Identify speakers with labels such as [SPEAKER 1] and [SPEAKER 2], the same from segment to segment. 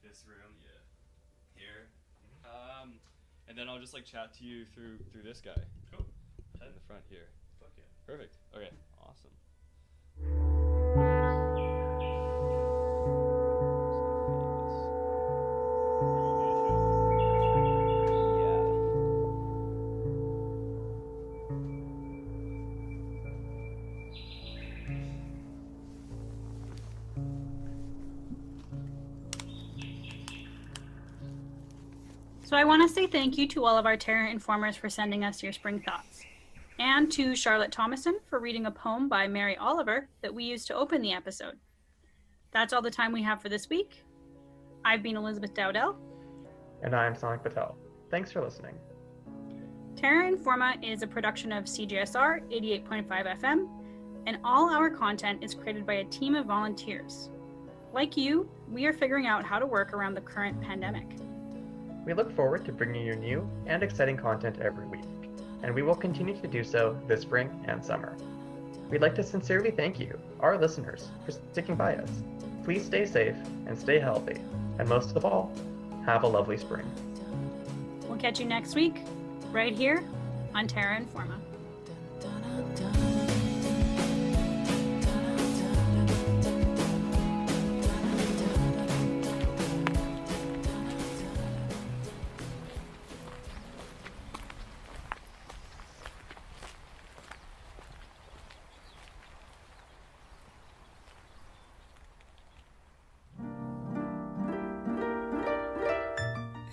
[SPEAKER 1] this room here. And then I'll just like chat to you through this guy.
[SPEAKER 2] Cool.
[SPEAKER 1] In the front here.
[SPEAKER 2] Fuck yeah.
[SPEAKER 1] Perfect. Okay. Awesome.
[SPEAKER 3] So I want to say thank you to all of our Terror Informers for sending us your spring thoughts, and to Charlotte Thomason for reading a poem by Mary Oliver that we used to open the episode. That's all the time we have for this week. I've been Elizabeth Dowdell.
[SPEAKER 4] And I'm Sonic Patel. Thanks for listening.
[SPEAKER 3] Terra Informa is a production of CJSR 88.5 FM, and all our content is created by a team of volunteers. Like you, we are figuring out how to work around the current pandemic.
[SPEAKER 4] We look forward to bringing you new and exciting content every week, and we will continue to do so this spring and summer. We'd like to sincerely thank you, our listeners, for sticking by us. Please stay safe and stay healthy, and most of all, have a lovely spring.
[SPEAKER 3] We'll catch you next week, right here on Terra Informa.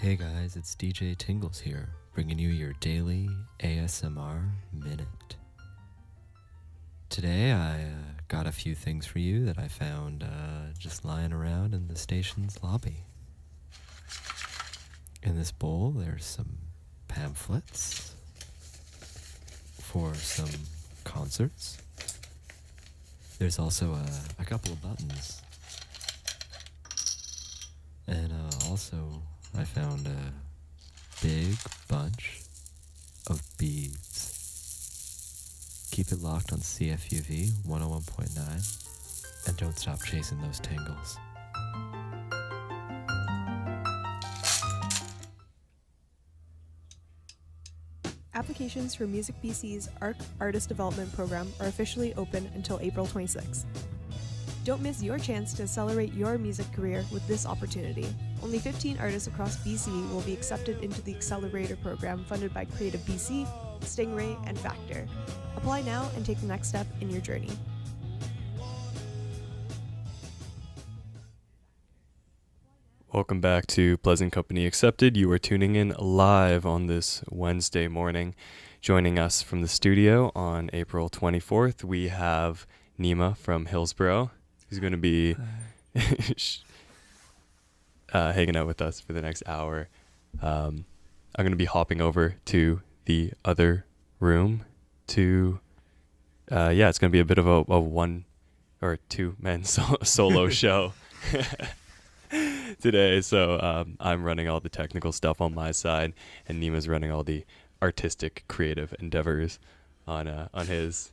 [SPEAKER 5] Hey guys, it's DJ Tingles here, bringing you your daily ASMR minute. Today I got a few things for you that I found just lying around in the station's lobby. In this bowl there's some pamphlets for some concerts. There's also a couple of buttons. And also I found a big bunch of beads. Keep it locked on CFUV 101.9 and don't stop chasing those tingles.
[SPEAKER 6] Applications for Music BC's ARC Artist Development Program are officially open until April 26th. Don't miss your chance to accelerate your music career with this opportunity. Only 15 artists across BC will be accepted into the Accelerator program funded by Creative BC, Stingray, and Factor. Apply now and take the next step in your journey.
[SPEAKER 1] Welcome back to Pleasant Company Accepted. You are tuning in live on this Wednesday morning. Joining us from the studio on April 24th, we have Nima from Hillsboro. Who's going to be hanging out with us for the next hour. I'm going to be hopping over to the other room to, it's going to be a bit of a one or two men solo show today. So I'm running all the technical stuff on my side, and Nima's running all the artistic, creative endeavors on his.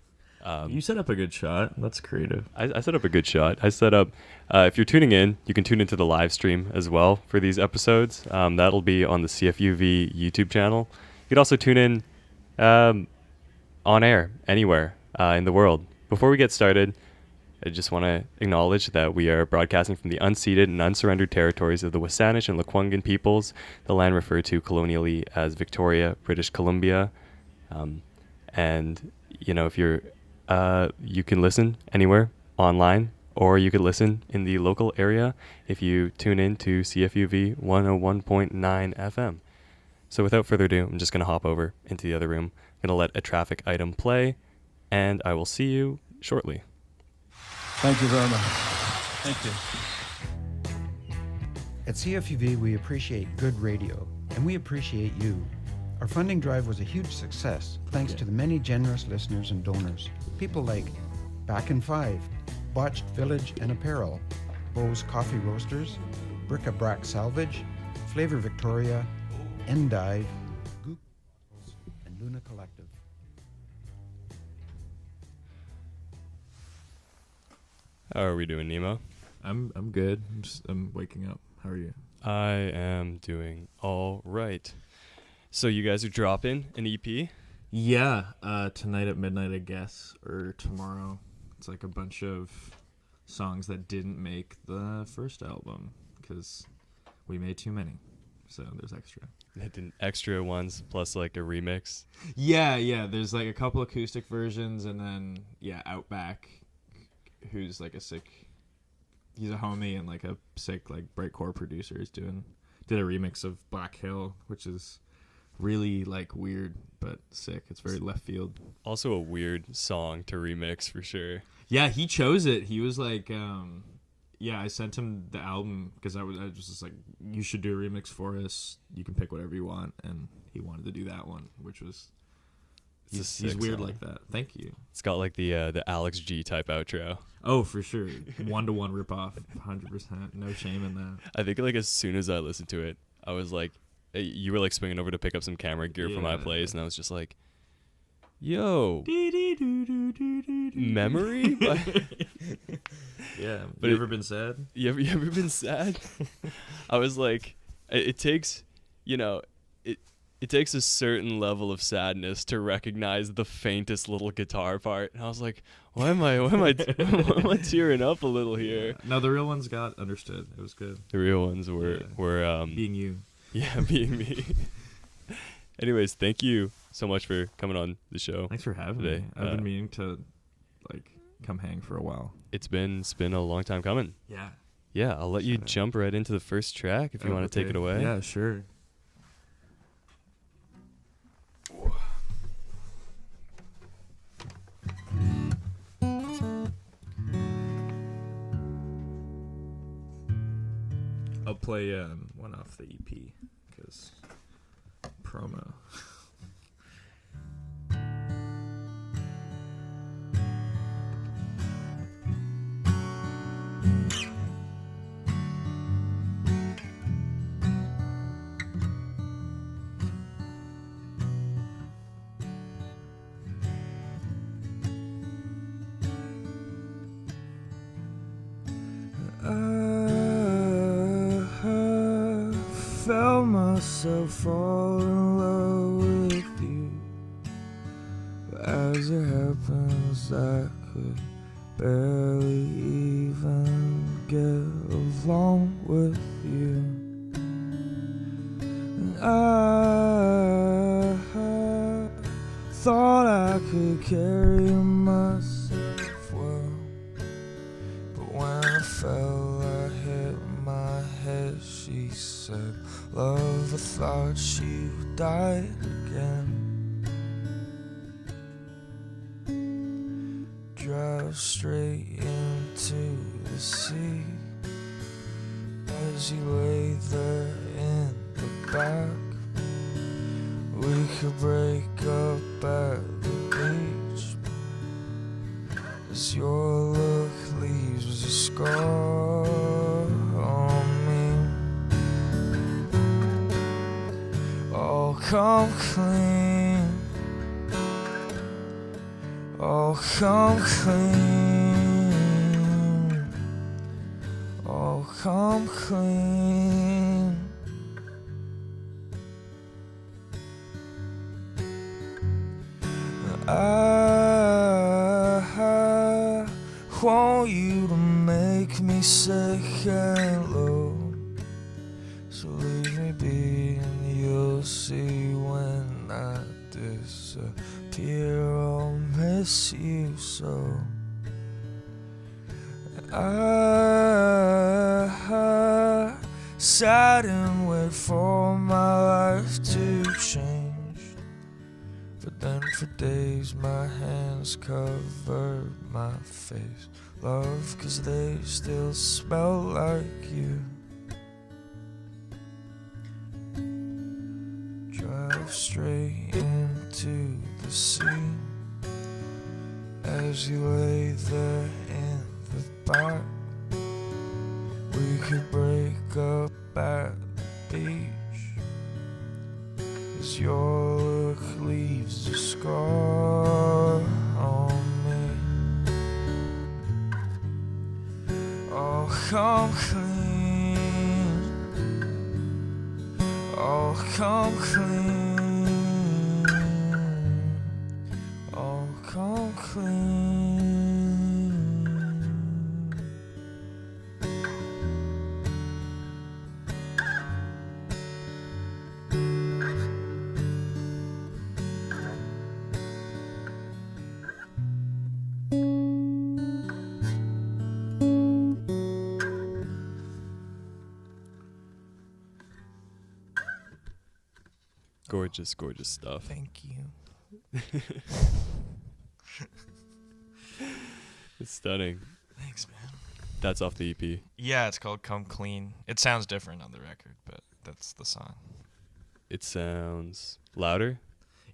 [SPEAKER 2] You set up a good shot. That's creative.
[SPEAKER 1] I set up a good shot. I set up, if you're tuning in, you can tune into the live stream as well for these episodes. That'll be on the CFUV YouTube channel. You can also tune in on air anywhere in the world. Before we get started, I just want to acknowledge that we are broadcasting from the unceded and unsurrendered territories of the Wasanich and Lekwungen peoples, the land referred to colonially as Victoria, British Columbia. And, you know, if you're you can listen anywhere online, or you could listen in the local area if you tune in to CFUV 101.9 FM. So without further ado, I'm just going to hop over into the other room. I'm going to let a traffic item play, and I will see you shortly.
[SPEAKER 7] Thank you very much.
[SPEAKER 2] Thank you.
[SPEAKER 7] At CFUV, we appreciate good radio, and we appreciate you. Our funding drive was a huge success, thanks to the many generous listeners and donors. People like Back in Five, Botched Village and Apparel, Bo's Coffee Roasters, Bric-a-Brac Salvage, Flavor Victoria, Endive, Goop, and Luna Collective.
[SPEAKER 1] How are we doing, Nemo?
[SPEAKER 2] I'm good. I'm waking up. How are you?
[SPEAKER 1] I am doing all right. So you guys are dropping an EP?
[SPEAKER 2] Yeah, tonight at midnight, I guess, or tomorrow. It's like a bunch of songs that didn't make the first album because we made too many. So there's extra.
[SPEAKER 1] Extra ones plus like a remix.
[SPEAKER 2] Yeah. There's like a couple acoustic versions, and then Outback, who's like he's a homie and like a sick like breakcore producer, did a remix of Black Hill, which is really like weird but sick. It's very left field.
[SPEAKER 1] Also a weird song to remix for sure.
[SPEAKER 2] Yeah, he chose it. He was like, I sent him the album because I was just like, you should do a remix for us. You can pick whatever you want, and he wanted to do that one, which was he's weird
[SPEAKER 1] song
[SPEAKER 2] like that. Thank you.
[SPEAKER 1] It's got like the Alex G type outro.
[SPEAKER 2] Oh, for sure, 1-to-1 ripoff, 100%. No shame in that.
[SPEAKER 1] I think like as soon as I listened to it, I was like, you were like swinging over to pick up some camera gear for my place, and I was just like, yo, memory.
[SPEAKER 2] Yeah,
[SPEAKER 1] but
[SPEAKER 2] you ever been sad?
[SPEAKER 1] You ever been sad? I was like, it takes, it takes a certain level of sadness to recognize the faintest little guitar part. And I was like, why am I tearing up a little here?
[SPEAKER 2] No, the real ones got understood. It was good.
[SPEAKER 1] The real ones were
[SPEAKER 2] being you.
[SPEAKER 1] Yeah, being me. Anyways, thank you so much for coming on the show.
[SPEAKER 2] Thanks for having me. I've been meaning to come hang for a while.
[SPEAKER 1] It's been a long time coming.
[SPEAKER 2] Yeah.
[SPEAKER 1] Yeah, I'll let you jump right into the first track if you want to take it away.
[SPEAKER 2] Yeah, sure. I'll play one off the EP because promo. Felt myself fall in love with you, but as it happens I could barely even get along with you. And I thought I could carry myself well, but when I fell I hit my head. She said, love, I thought you died again. Drive straight into the sea as you lay there in the back. We could break up at the beach as your look leaves a scar on me. Oh, come clean. Oh, come clean. Oh, come clean. I want you to make me sick and low. So leave me be and you'll see when I disappear. I'll miss you so. I sat and wait for my life to change. But then for days my hands covered my face, love, 'cause they still smell like you. Drive straight into the sea as you lay there in the back. We could break up at the beach as your look leaves a scar on me. Oh, come clean.
[SPEAKER 8] all come clean, all come clean.
[SPEAKER 1] Gorgeous, gorgeous stuff.
[SPEAKER 8] Thank you.
[SPEAKER 1] It's stunning.
[SPEAKER 8] Thanks, man.
[SPEAKER 1] That's off the EP.
[SPEAKER 8] Yeah, it's called Come Clean. It sounds different on the record, but that's the song.
[SPEAKER 1] It sounds louder.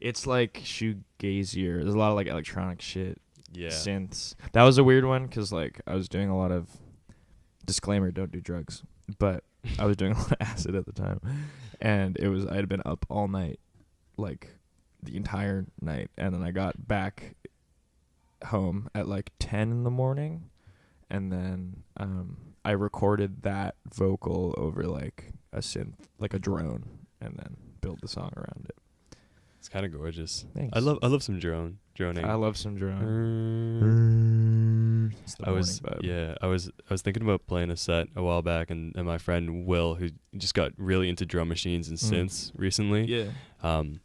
[SPEAKER 2] It's like shoegazier. There's a lot of like electronic shit.
[SPEAKER 1] Yeah.
[SPEAKER 2] Synths. That was a weird one because like I was doing a lot of disclaimer, don't do drugs, but I was doing a lot of acid at the time, and I had been up all night, like the entire night, and then I got back home at like 10 in the morning, and then I recorded that vocal over like a synth, like a drone, and then built the song around it.
[SPEAKER 1] It's kind of gorgeous.
[SPEAKER 2] Thanks.
[SPEAKER 1] I love some droning.
[SPEAKER 2] I love some drone. It's the
[SPEAKER 1] I was
[SPEAKER 2] morning vibe.
[SPEAKER 1] I was thinking about playing a set a while back, and my friend Will, who just got really into drum machines and synths recently.
[SPEAKER 2] Yeah.
[SPEAKER 1] And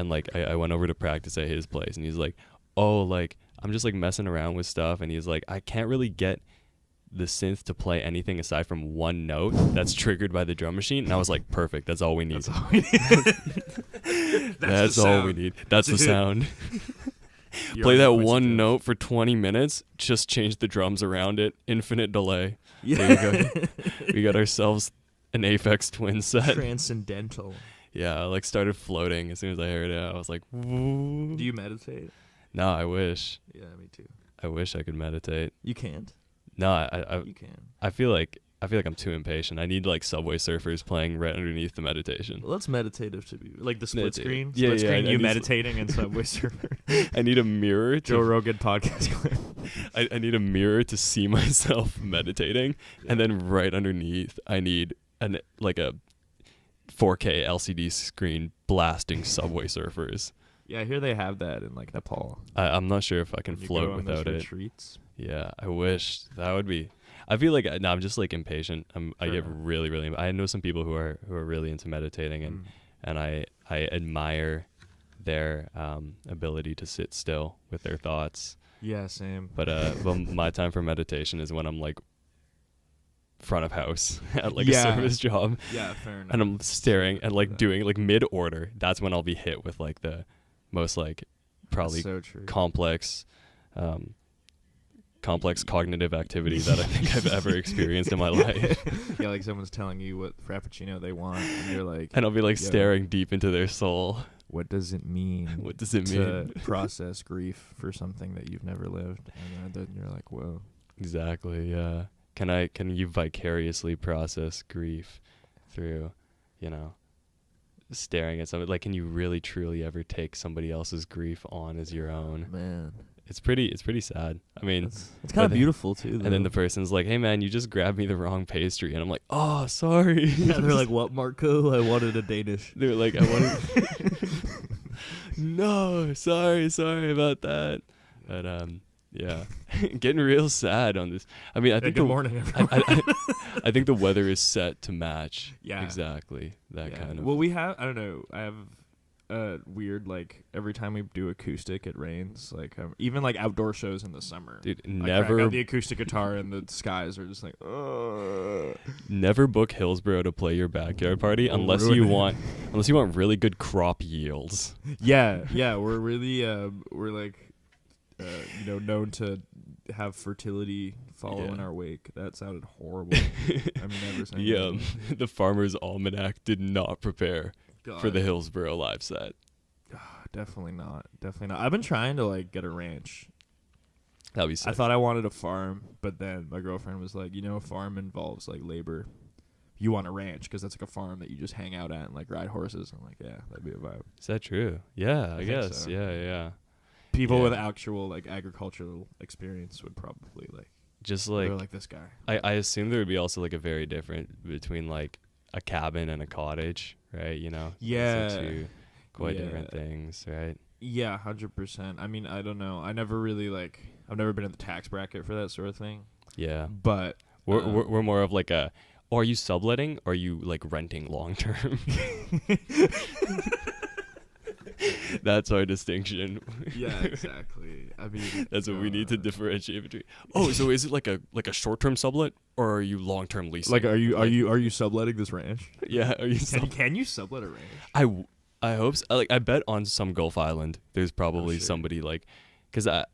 [SPEAKER 1] like I went over to practice at his place, and he's like, oh, like I'm just like messing around with stuff, and he's like, I can't really get the synth to play anything aside from one note that's triggered by the drum machine. And I was like, perfect, that's all we need.
[SPEAKER 2] That's all we need.
[SPEAKER 1] That's all we need. That's the sound. Play that one note for 20 minutes, just change the drums around it, infinite delay.
[SPEAKER 2] Yeah.
[SPEAKER 1] There you go. We got ourselves an Aphex Twin set.
[SPEAKER 2] Transcendental.
[SPEAKER 1] Yeah, I like started floating as soon as I heard it. I was like, woo.
[SPEAKER 2] Do you meditate?
[SPEAKER 1] No, I wish.
[SPEAKER 2] Yeah, me too.
[SPEAKER 1] I wish I could meditate.
[SPEAKER 2] You can't.
[SPEAKER 1] No,
[SPEAKER 2] You can.
[SPEAKER 1] I feel like I'm too impatient. I need like Subway Surfers playing right underneath the meditation.
[SPEAKER 2] Well, that's meditative to be like the split
[SPEAKER 1] Meditative.
[SPEAKER 2] screen.
[SPEAKER 1] Yeah,
[SPEAKER 2] Split
[SPEAKER 1] yeah,
[SPEAKER 2] screen.
[SPEAKER 1] I
[SPEAKER 2] You
[SPEAKER 1] need
[SPEAKER 2] meditating in Subway Surfer.
[SPEAKER 1] I need a mirror
[SPEAKER 2] Joe
[SPEAKER 1] to
[SPEAKER 2] Rogan podcast clip.
[SPEAKER 1] I need a mirror to see myself meditating, and then right underneath I need a 4K LCD screen blasting Subway Surfers.
[SPEAKER 2] Yeah, I hear they have that in like Nepal.
[SPEAKER 1] I'm not sure if I can
[SPEAKER 2] When you
[SPEAKER 1] float
[SPEAKER 2] go on those
[SPEAKER 1] without it.
[SPEAKER 2] retreats.
[SPEAKER 1] Yeah, I wish that would be. I feel like I'm just like impatient. I get really. I know some people who are really into meditating, and I admire their ability to sit still with their thoughts.
[SPEAKER 2] Yeah, same.
[SPEAKER 1] But my time for meditation is when I'm like front of house at like
[SPEAKER 2] Yeah.
[SPEAKER 1] a service job,
[SPEAKER 2] Yeah, fair enough.
[SPEAKER 1] and I'm staring and like doing like mid order. That's when I'll be hit with like the most like probably
[SPEAKER 2] That's so true.
[SPEAKER 1] complex cognitive activity that I think I've ever experienced in my life.
[SPEAKER 2] Yeah, like someone's telling you what frappuccino they want, and you're like,
[SPEAKER 1] And I'll be like
[SPEAKER 2] Yo.
[SPEAKER 1] staring deep into their soul.
[SPEAKER 2] what does it mean?
[SPEAKER 1] What does it
[SPEAKER 2] to
[SPEAKER 1] mean?
[SPEAKER 2] process grief for something that you've never lived? And then you're like, whoa.
[SPEAKER 1] Exactly, yeah. Can you vicariously process grief through, staring at somebody? Like, can you really truly ever take somebody else's grief on as your own?
[SPEAKER 2] Man.
[SPEAKER 1] It's pretty sad. I mean,
[SPEAKER 2] It's kind of beautiful, too.
[SPEAKER 1] and then the person's like, hey man, you just grabbed me the wrong pastry, and I'm like, oh, sorry.
[SPEAKER 2] Yeah, they're like, what, Marco? I wanted a Danish.
[SPEAKER 1] They're like, I wanted no, sorry about that. But yeah. Getting real sad on this. I mean, I think
[SPEAKER 2] good morning, everyone.
[SPEAKER 1] I think the weather is set to match
[SPEAKER 2] Yeah.
[SPEAKER 1] exactly that kind of.
[SPEAKER 2] Well, we have, I don't know, I have weird, like, every time we do acoustic, it rains. Like, even, like, outdoor shows in the summer.
[SPEAKER 1] Dude,
[SPEAKER 2] I crack
[SPEAKER 1] never
[SPEAKER 2] out the acoustic guitar and the skies are just like,
[SPEAKER 1] never book Hillsboro to play your backyard party
[SPEAKER 2] We'll
[SPEAKER 1] unless
[SPEAKER 2] ruin
[SPEAKER 1] you
[SPEAKER 2] it.
[SPEAKER 1] want really good crop yields.
[SPEAKER 2] Yeah, we're really, we're like, known to have fertility follow in our wake. That sounded horrible. I'm never saying that.
[SPEAKER 1] The Farmer's Almanac did not prepare
[SPEAKER 2] God.
[SPEAKER 1] for the Hillsboro live set.
[SPEAKER 2] Definitely not. I've been trying to like get a ranch.
[SPEAKER 1] That'd be sick.
[SPEAKER 2] I thought I wanted a farm, but then my girlfriend was like, a farm involves like labor. You want a ranch because that's like a farm that you just hang out at and like ride horses. I'm like, yeah, that'd be a vibe.
[SPEAKER 1] Is that true? Yeah, I
[SPEAKER 2] think
[SPEAKER 1] guess.
[SPEAKER 2] so.
[SPEAKER 1] Yeah.
[SPEAKER 2] People
[SPEAKER 1] Yeah.
[SPEAKER 2] with actual like agricultural experience would probably like
[SPEAKER 1] Just
[SPEAKER 2] they're
[SPEAKER 1] like
[SPEAKER 2] like this guy.
[SPEAKER 1] I assume there would be also like a very different between like a cabin and a cottage. right? You know,
[SPEAKER 2] Yeah.
[SPEAKER 1] Those are two quite
[SPEAKER 2] Yeah.
[SPEAKER 1] different things, right?
[SPEAKER 2] Yeah, 100%. I mean, I don't know. I never really I've never been in the tax bracket for that sort of thing.
[SPEAKER 1] Yeah,
[SPEAKER 2] But
[SPEAKER 1] we're more of like a. Or are you subletting? Or are you like renting long term? That's our distinction.
[SPEAKER 2] yeah, exactly. I mean,
[SPEAKER 1] That's what we need to differentiate between. Oh, so is it like a short term sublet, or are you long term leasing?
[SPEAKER 2] Like, are you subletting this ranch?
[SPEAKER 1] Yeah, are you?
[SPEAKER 2] Can you sublet a ranch?
[SPEAKER 1] I hope so. Like I bet on some Gulf Island, there's probably
[SPEAKER 2] sure.
[SPEAKER 1] somebody like, because I've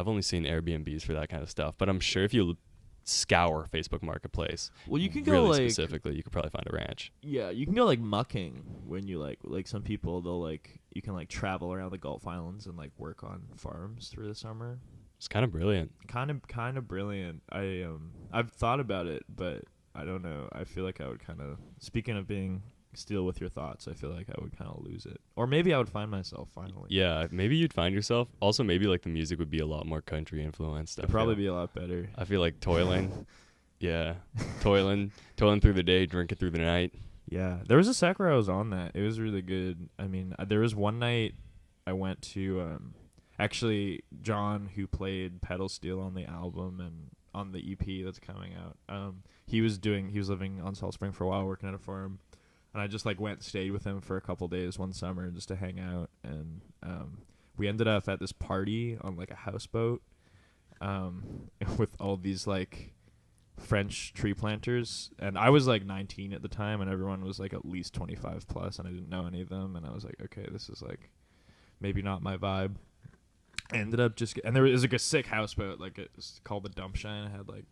[SPEAKER 1] only seen Airbnbs for that kind of stuff. But I'm sure if you scour Facebook Marketplace,
[SPEAKER 2] Well, you can go
[SPEAKER 1] really
[SPEAKER 2] like
[SPEAKER 1] specifically, you could probably find a ranch.
[SPEAKER 2] yeah, you can go like mucking when you like some people they'll you can like travel around the Gulf Islands and like work on farms through the summer.
[SPEAKER 1] It's kind of brilliant.
[SPEAKER 2] Kind of brilliant. I've thought about it, but I don't know. I feel like I would kind of, speaking of being steal with your thoughts, I feel like I would kind of lose it, or maybe I would find myself finally.
[SPEAKER 1] Yeah, maybe you'd find yourself. Also, maybe like the music would be a lot more country influenced.
[SPEAKER 2] It'd probably be a lot better.
[SPEAKER 1] I feel like toiling. Yeah, toiling through the day, drinking through the night.
[SPEAKER 2] Yeah, there was a sec where I was on that. It was really good. I mean, there was one night I went to actually John, who played pedal steel on the album and on the EP that's coming out. He was living on Salt Spring for a while, working at a farm, and I just like went and stayed with him for a couple days one summer just to hang out. And we ended up at this party on like a houseboat with all these like French tree planters, and I was like 19 at the time, and everyone was like at least 25 plus, and I didn't know any of them, and I was like, okay, this is like maybe not my vibe. I ended up and there was like a sick houseboat, like it's called the Dump Shine. It had like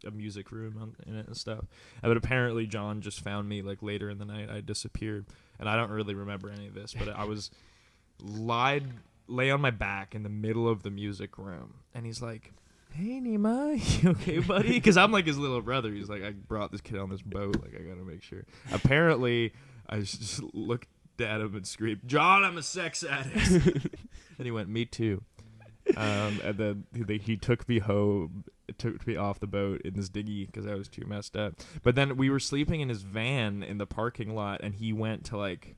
[SPEAKER 2] a music room in it and stuff. But apparently John just found me like later in the night. I disappeared, and I don't really remember any of this, but I was lay on my back in the middle of the music room, and he's like, hey Nima, you okay, buddy? Because I'm like his little brother. He's like, I brought this kid on this boat, like I gotta make sure. Apparently I just looked at him and screamed, John, I'm a sex addict. And he went, me too. And then he took me home, took me off the boat in this dinghy because I was too messed up. But then we were sleeping in his van in the parking lot, and he went to like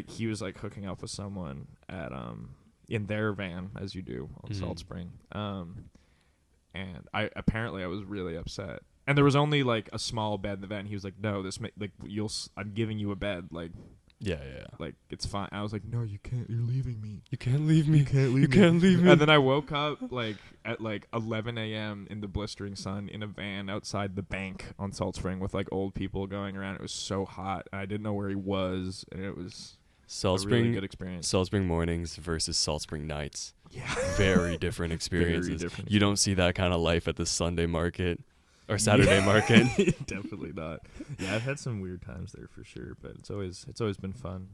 [SPEAKER 2] he was like hooking up with someone at in their van, as you do on Salt Spring. And I was really upset. And there was only like a small bed in the van. He was like, "No, I'm giving you a bed. Like,
[SPEAKER 1] Yeah.
[SPEAKER 2] like it's fine." I was like, "No, you can't. You're leaving me.
[SPEAKER 1] You can't leave me.
[SPEAKER 2] You can't leave
[SPEAKER 1] You
[SPEAKER 2] me."
[SPEAKER 1] can't leave me.
[SPEAKER 2] And then I woke up like at like 11 a.m. in the blistering sun in a van outside the bank on Salt Spring with like old people going around. It was so hot. I didn't know where he was, and it was
[SPEAKER 1] Salt
[SPEAKER 2] a
[SPEAKER 1] Spring,
[SPEAKER 2] really good experience.
[SPEAKER 1] Salt Spring mornings versus Salt Spring nights.
[SPEAKER 2] Yeah.
[SPEAKER 1] Very different experiences.
[SPEAKER 2] Very different.
[SPEAKER 1] You don't see that kind of life at the Sunday market or Saturday market.
[SPEAKER 2] Definitely not. Yeah, I've had some weird times there for sure, but it's always been fun.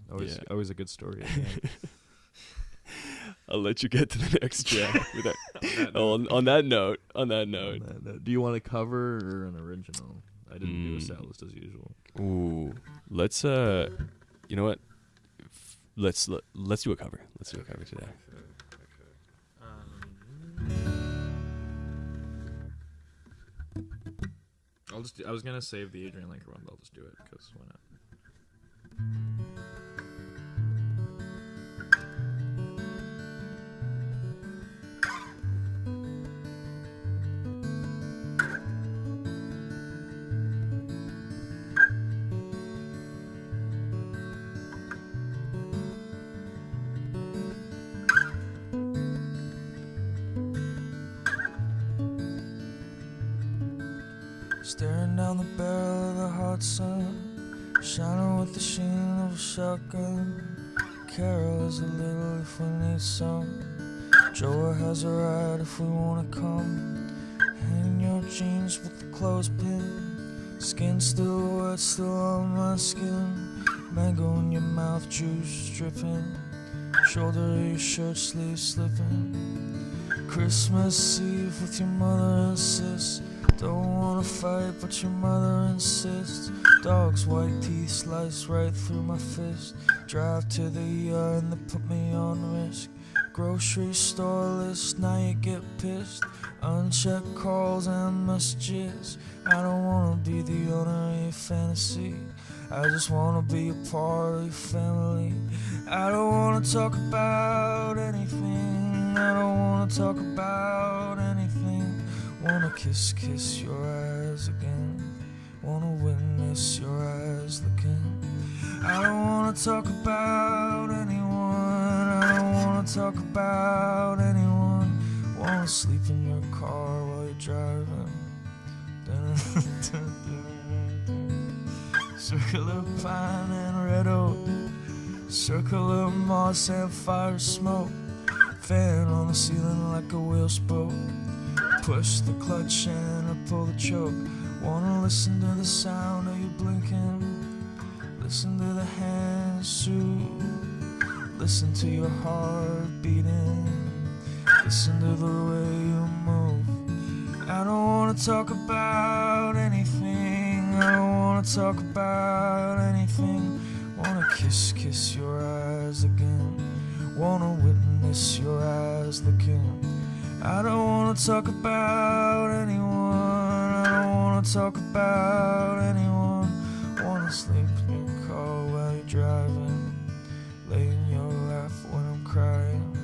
[SPEAKER 2] Always a good story. At the end.
[SPEAKER 1] I'll let you get to the next track. On that note.
[SPEAKER 2] Do you want a cover or an original? I didn't do a set list as usual.
[SPEAKER 1] Ooh, let's you know what? Let's do a cover. Let's do a cover today.
[SPEAKER 2] I was gonna save the Adrian Linker one, but I'll just do it because why not?
[SPEAKER 9] Staring down the barrel of the hot sun, shining with the sheen of a shotgun. Carol is a little if we need some. Joa has a ride if we wanna come. Hang your jeans with the clothespin. Skin still wet, still on my skin. Mango in your mouth, juice dripping. Shoulder of your shirt sleeve slipping. Christmas Eve with your mother and sis. Don't wanna fight, but your mother insists. Dog's white teeth slice right through my fist. Drive to the yard and they put me on risk. Grocery store list, now you get pissed. Unchecked calls and messages. I don't wanna be the owner of your fantasy. I just wanna be a part of your family. I don't wanna talk about anything. I don't wanna talk about anything. Wanna kiss your eyes again. Wanna witness your eyes looking. I don't wanna talk about anyone. I don't wanna talk about anyone. Wanna sleep in your car while you're driving. Circle of pine and red oak. Circle of moss and fire smoke. Fan on the ceiling like a wheel spoke. Push the clutch and I pull the choke. Wanna listen to the sound of you blinking. Listen to the hands shoot. Listen to your heart beating. Listen to the way you move. I don't wanna talk about anything. I don't wanna talk about anything. Wanna kiss your eyes again. Wanna witness your eyes looking. I don't wanna talk about anyone. I don't wanna talk about anyone. Wanna sleep in your car while you're driving. Lay in your lap when I'm crying.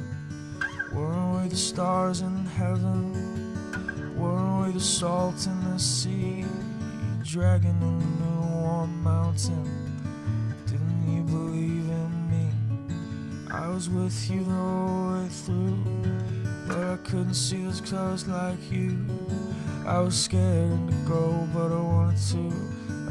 [SPEAKER 9] Whirling away the stars in heaven. Whirling away the salt in the sea. Dragging in a new warm mountain. Didn't you believe in me? I was with you the whole way through. But I couldn't see those colors like you. I was scared and to go, but I wanted to.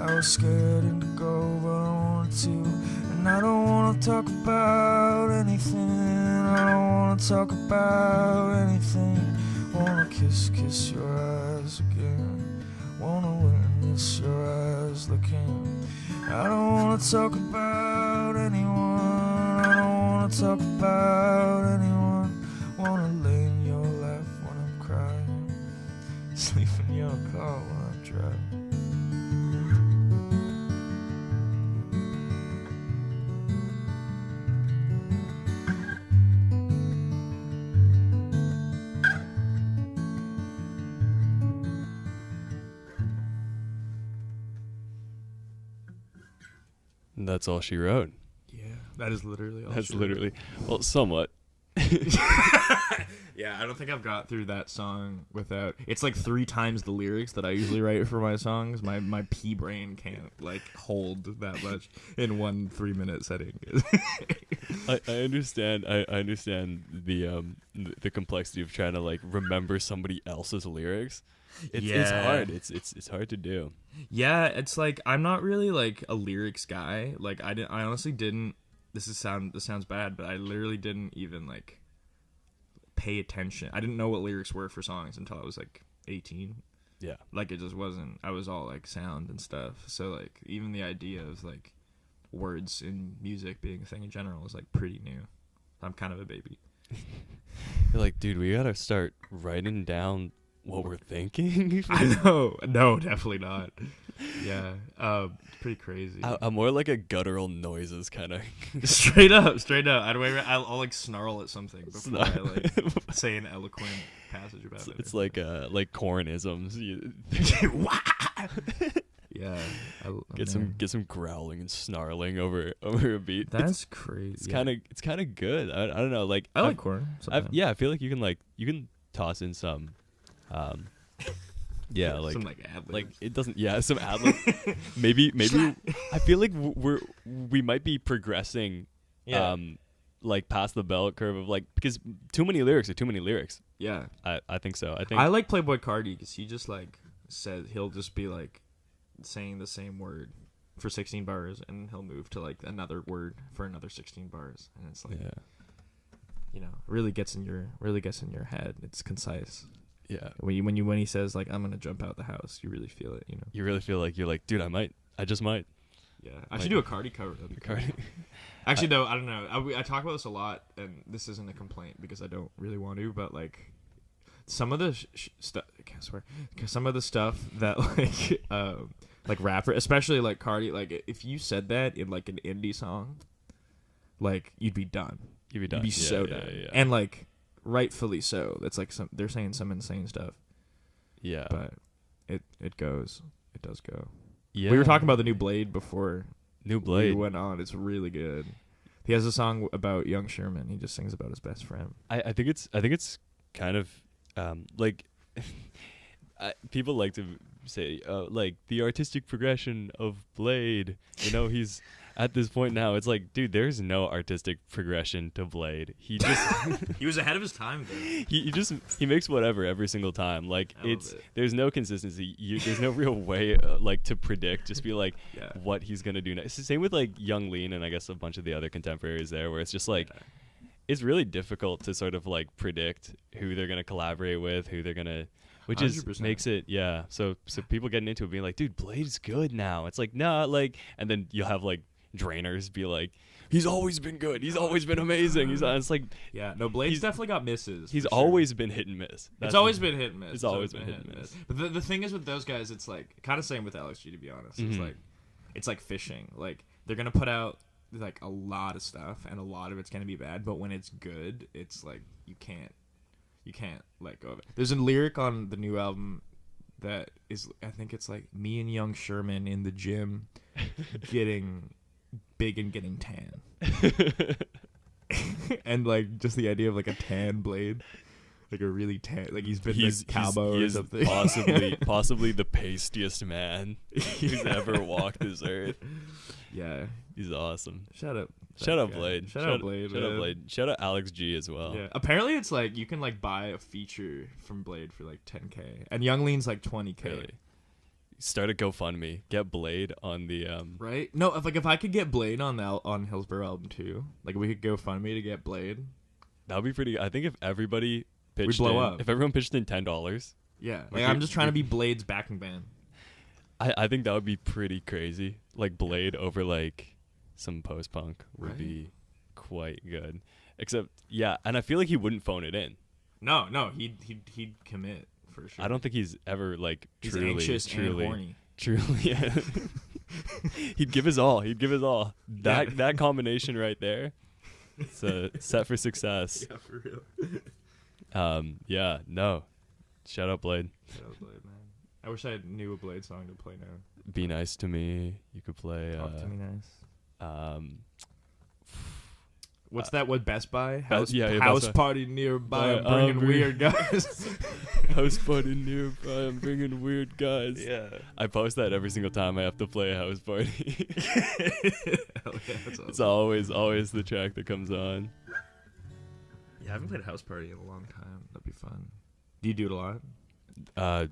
[SPEAKER 9] I was scared and to go, but I wanted to. And I don't wanna talk about anything. I don't wanna talk about anything. Wanna kiss your eyes again. Wanna witness your eyes looking. I don't wanna talk about anyone. I don't wanna talk about anyone. Wanna lay in your lap when I'm crying. Sleep in your car when I'm driving.
[SPEAKER 1] That's all she wrote.
[SPEAKER 2] Yeah, that is literally all.
[SPEAKER 1] That's literally, well, somewhat.
[SPEAKER 2] Yeah, I don't think I've got through that song without. It's like 3 times the lyrics that I usually write for my songs. My pea brain can't like hold that much in one 3-minute setting.
[SPEAKER 1] I understand. I understand the complexity of trying to like remember somebody else's lyrics. It's hard. It's hard to do.
[SPEAKER 2] Yeah, it's like I'm not really like a lyrics guy. Like I honestly didn't. This sounds bad, but I literally didn't even like pay attention. I didn't know what lyrics were for songs until I was like 18.
[SPEAKER 1] Yeah.
[SPEAKER 2] Like it just wasn't. I was all like sound and stuff. So like even the idea of like words in music being a thing in general is like pretty new. I'm kind of a baby.
[SPEAKER 1] You're like, dude, we gotta start writing down what we're thinking.
[SPEAKER 2] I know. No, definitely not. Yeah. It's pretty crazy.
[SPEAKER 1] I'm more like a guttural noises kind of.
[SPEAKER 2] Straight up. I'll like snarl at something before I like say an eloquent passage about it.
[SPEAKER 1] It's like cornisms.
[SPEAKER 2] Yeah.
[SPEAKER 1] Get some growling and snarling over a beat.
[SPEAKER 2] That's crazy.
[SPEAKER 1] It's kind of good. I don't know. Like
[SPEAKER 2] I like corn.
[SPEAKER 1] I feel like you can toss in some. Yeah, like
[SPEAKER 2] some like ad-libs.
[SPEAKER 1] Like it doesn't. Yeah, some ad lib. maybe. I feel like we might be progressing.
[SPEAKER 2] Yeah.
[SPEAKER 1] Like past the bell curve of like because too many lyrics are too many lyrics.
[SPEAKER 2] Yeah.
[SPEAKER 1] I think so.
[SPEAKER 2] I like Playboy Cardi because he just like said he'll just be like saying the same word for 16 bars and he'll move to like another word for another 16 bars and it's like you know really gets in your head. It's concise.
[SPEAKER 1] Yeah.
[SPEAKER 2] When he says like I'm gonna jump out the house, you really feel it. You know.
[SPEAKER 1] You really feel like you're like, dude, I just might.
[SPEAKER 2] Yeah. I should do a Cardi cover.
[SPEAKER 1] Cardi.
[SPEAKER 2] Actually, no, I don't know. I talk about this a lot, and this isn't a complaint because I don't really want to. But like some of the stuff, I can't swear. Some of the stuff that like rapper, especially like Cardi, like if you said that in like an indie song, like you'd be done. You'd be so done. Yeah. And like. Rightfully so. That's like they're saying some insane stuff.
[SPEAKER 1] Yeah.
[SPEAKER 2] But it does go.
[SPEAKER 1] Yeah.
[SPEAKER 2] We were talking about the new Blade before
[SPEAKER 1] New Blade.
[SPEAKER 2] went on. It's really good. He has a song about young Sherman. He just sings about his best friend.
[SPEAKER 1] I think it's kind of like people like to say like the artistic progression of Blade. You know, he's at this point now. It's like, dude, there's no artistic progression to Blade. He just
[SPEAKER 2] He was ahead of his time, though.
[SPEAKER 1] he makes whatever every single time. Like
[SPEAKER 2] I love it.
[SPEAKER 1] there's no consistency. There's no real way like to predict. Just be like
[SPEAKER 2] Yeah.
[SPEAKER 1] what he's gonna do next. It's the same with like Young Lean and I guess a bunch of the other contemporaries there, where it's just like.
[SPEAKER 2] Yeah.
[SPEAKER 1] It's really difficult to sort of like predict who they're gonna collaborate with, who they're gonna, which is
[SPEAKER 2] 100%.
[SPEAKER 1] makes it So people getting into it being like, dude, Blade's good now. It's like nah, like, and then you'll have like drainers be like, he's always been good, he's always been amazing. It's like
[SPEAKER 2] Yeah, no, Blade's
[SPEAKER 1] He's-
[SPEAKER 2] definitely got misses.
[SPEAKER 1] he's
[SPEAKER 2] for sure.
[SPEAKER 1] always been hit and miss.
[SPEAKER 2] It's always been hit and miss.
[SPEAKER 1] It's always been hit and miss.
[SPEAKER 2] But the thing is with those guys, it's like kind of same with Alex G. To be honest,
[SPEAKER 1] Mhm.
[SPEAKER 2] it's like fishing. Like they're gonna put out like a lot of stuff, and a lot of it's gonna be bad. But when it's good, it's like you can't let go of it. There's a lyric on the new album that is, I think it's like me and young Sherman in the gym, getting big and getting tan, and like just the idea of like a tan Blade. Like a really tan, like he's been a cowboy
[SPEAKER 1] he
[SPEAKER 2] or
[SPEAKER 1] is
[SPEAKER 2] something.
[SPEAKER 1] possibly the pastiest man who's ever walked this earth.
[SPEAKER 2] Yeah,
[SPEAKER 1] He's awesome.
[SPEAKER 2] Shout out
[SPEAKER 1] Blade.
[SPEAKER 2] Shout out Blade.
[SPEAKER 1] Shout out
[SPEAKER 2] man.
[SPEAKER 1] Blade. Shout out Alex G as well.
[SPEAKER 2] Yeah. Apparently, it's like you can like buy a feature from Blade for like 10K, and Young Lean's like 20K.
[SPEAKER 1] Really. Start a GoFundMe. Get Blade on the
[SPEAKER 2] Right? No, if I could get Blade on Hillsboro album too, like we could GoFundMe to get Blade.
[SPEAKER 1] That would be pretty. I think if everybody pitched
[SPEAKER 2] blow
[SPEAKER 1] in,
[SPEAKER 2] up.
[SPEAKER 1] if everyone pitched in $10,
[SPEAKER 2] Yeah,
[SPEAKER 1] We
[SPEAKER 2] like I'm
[SPEAKER 1] could-
[SPEAKER 2] just trying to
[SPEAKER 1] we-
[SPEAKER 2] be Blade's backing band.
[SPEAKER 1] I think that would be pretty crazy. Like Blade over like some post punk would
[SPEAKER 2] Right.
[SPEAKER 1] be quite good. Except and I feel like he wouldn't phone it in.
[SPEAKER 2] No, he'd commit for sure.
[SPEAKER 1] I don't think he's ever like
[SPEAKER 2] He's
[SPEAKER 1] truly
[SPEAKER 2] anxious and
[SPEAKER 1] truly
[SPEAKER 2] horny.
[SPEAKER 1] yeah. He'd give his all. That combination right there. It's set for success.
[SPEAKER 2] Yeah, for real.
[SPEAKER 1] No. Shout out Blade.
[SPEAKER 2] Shout out Blade, man. I wish I knew a Blade song to play now.
[SPEAKER 1] Be Nice to Me. You could play
[SPEAKER 2] Talk to me nice. What's that? What Best Buy? House
[SPEAKER 1] Best Buy.
[SPEAKER 2] party nearby. I'm
[SPEAKER 1] I'm
[SPEAKER 2] bringing weird guys.
[SPEAKER 1] house party nearby. I'm bringing weird guys.
[SPEAKER 2] Yeah.
[SPEAKER 1] I post that every single time I have to play a house party.
[SPEAKER 2] Hell yeah, that's
[SPEAKER 1] It's
[SPEAKER 2] awesome.
[SPEAKER 1] always the track that comes on.
[SPEAKER 2] Yeah, I haven't played House Party in a long time. That'd be fun. Do you do it a lot?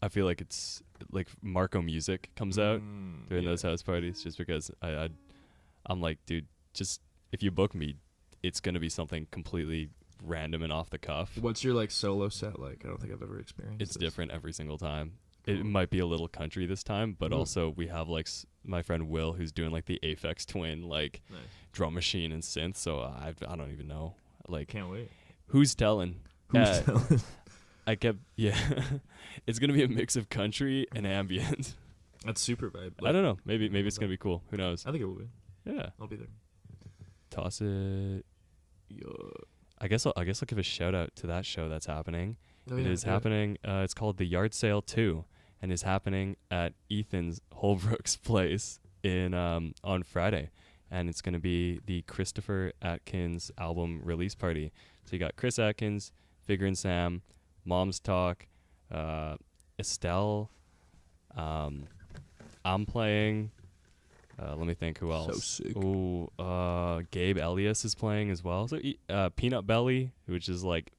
[SPEAKER 1] I feel like it's like Marco Music comes out during
[SPEAKER 2] yeah.
[SPEAKER 1] those house parties just because I'm like, dude, just if you book me, it's gonna be something completely random and off the cuff.
[SPEAKER 2] What's your like solo set like? I don't think I've ever experienced.
[SPEAKER 1] It's
[SPEAKER 2] this.
[SPEAKER 1] different every single time.
[SPEAKER 2] Cool.
[SPEAKER 1] It might be a little country this time, but
[SPEAKER 2] Ooh.
[SPEAKER 1] also we have like my friend Will who's doing like the Aphex Twin like
[SPEAKER 2] Nice.
[SPEAKER 1] drum machine and synth. So I don't even know like
[SPEAKER 2] Can't wait.
[SPEAKER 1] who's telling.
[SPEAKER 2] Who's telling?
[SPEAKER 1] I kept it's gonna be a mix of country and ambient.
[SPEAKER 2] That's super vibe.
[SPEAKER 1] I don't know. Maybe it's gonna be cool. Who knows?
[SPEAKER 2] I think it will be.
[SPEAKER 1] Yeah.
[SPEAKER 2] I'll be there.
[SPEAKER 1] Toss it. I guess I'll give a shout out to that show that's happening.
[SPEAKER 2] Oh,
[SPEAKER 1] It
[SPEAKER 2] yeah,
[SPEAKER 1] is
[SPEAKER 2] yeah.
[SPEAKER 1] happening. It's called the Yard Sale 2, and is happening at Ethan's Holbrook's place in on Friday, and it's going to be the Christopher Atkins album release party. So you got Chris Atkins, Figure and Sam, Mom's Talk, Estelle. I'm playing. Let me think who else.
[SPEAKER 2] sick.
[SPEAKER 1] Ooh, Gabe Elias is playing as well. So Peanut Belly, which is like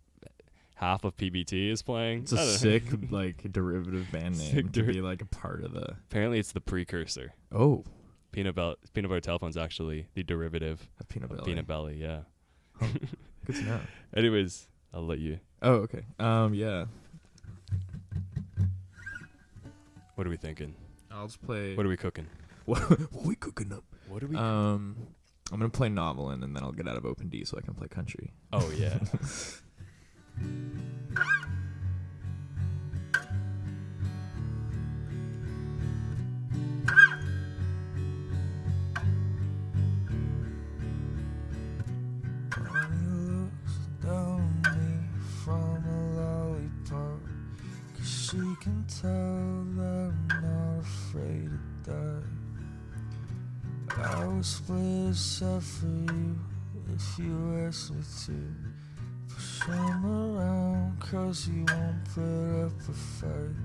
[SPEAKER 1] half of PBT, is playing.
[SPEAKER 2] It's a
[SPEAKER 1] I don't know.
[SPEAKER 2] sick like derivative band name
[SPEAKER 1] Sick
[SPEAKER 2] to be like a part of the.
[SPEAKER 1] Apparently, it's the precursor.
[SPEAKER 2] Oh,
[SPEAKER 1] Peanut Butter Telephone's actually the derivative
[SPEAKER 2] Peanut
[SPEAKER 1] of
[SPEAKER 2] Belly.
[SPEAKER 1] Peanut Belly. Yeah.
[SPEAKER 2] Good to know.
[SPEAKER 1] Anyways, I'll let you.
[SPEAKER 2] Oh, okay. Yeah.
[SPEAKER 1] What are we thinking?
[SPEAKER 2] I'll just play.
[SPEAKER 1] What are we cooking?
[SPEAKER 2] What we cooking up?
[SPEAKER 1] What are we?
[SPEAKER 2] I'm gonna play Novelin, and then I'll get out of Open D so I can play country.
[SPEAKER 1] Oh yeah.
[SPEAKER 9] Mommy looks down on me from a lollipop, 'cause she can tell that I'm not afraid to die. I would split a set for you if you asked me to. Push him around 'cause he won't put up a fight.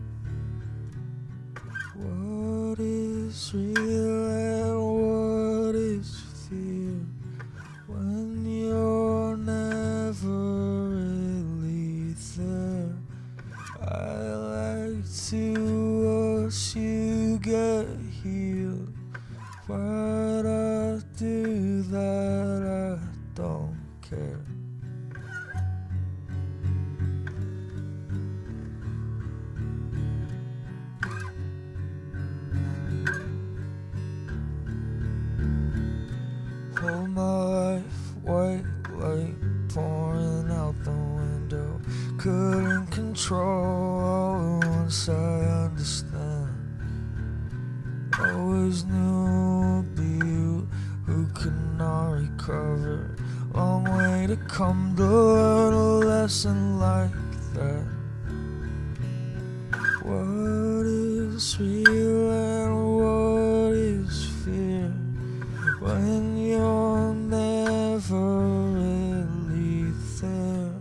[SPEAKER 9] What is real and what is fear when you're never really there? I like to watch you get healed. What I do that I don't care. Hold my life, white light pouring out the window. Couldn't control all at once, I understand. Always knew it'd be you who could not recover. Long way to come to learn a lesson like that. What is real and what is fear when you're never really there?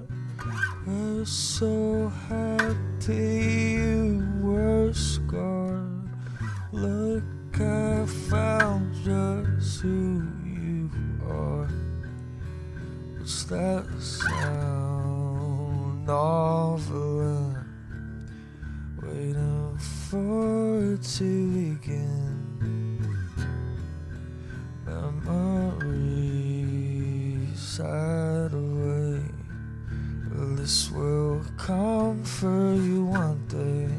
[SPEAKER 9] We're so happy you were scarred. Look, I found just who you are. What's that sound of a lamp waiting for it to begin? Memories hide away. This will come for you one day.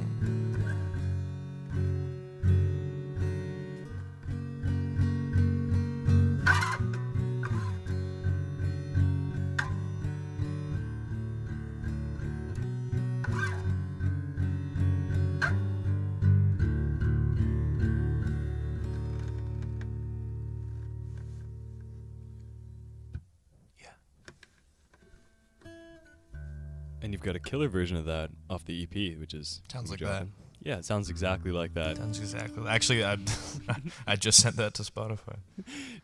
[SPEAKER 1] And you've got a killer version of that off the EP, which is
[SPEAKER 8] Sounds like
[SPEAKER 1] dropping. Yeah, it sounds exactly like that.
[SPEAKER 8] Sounds exactly. Actually, I just sent that to Spotify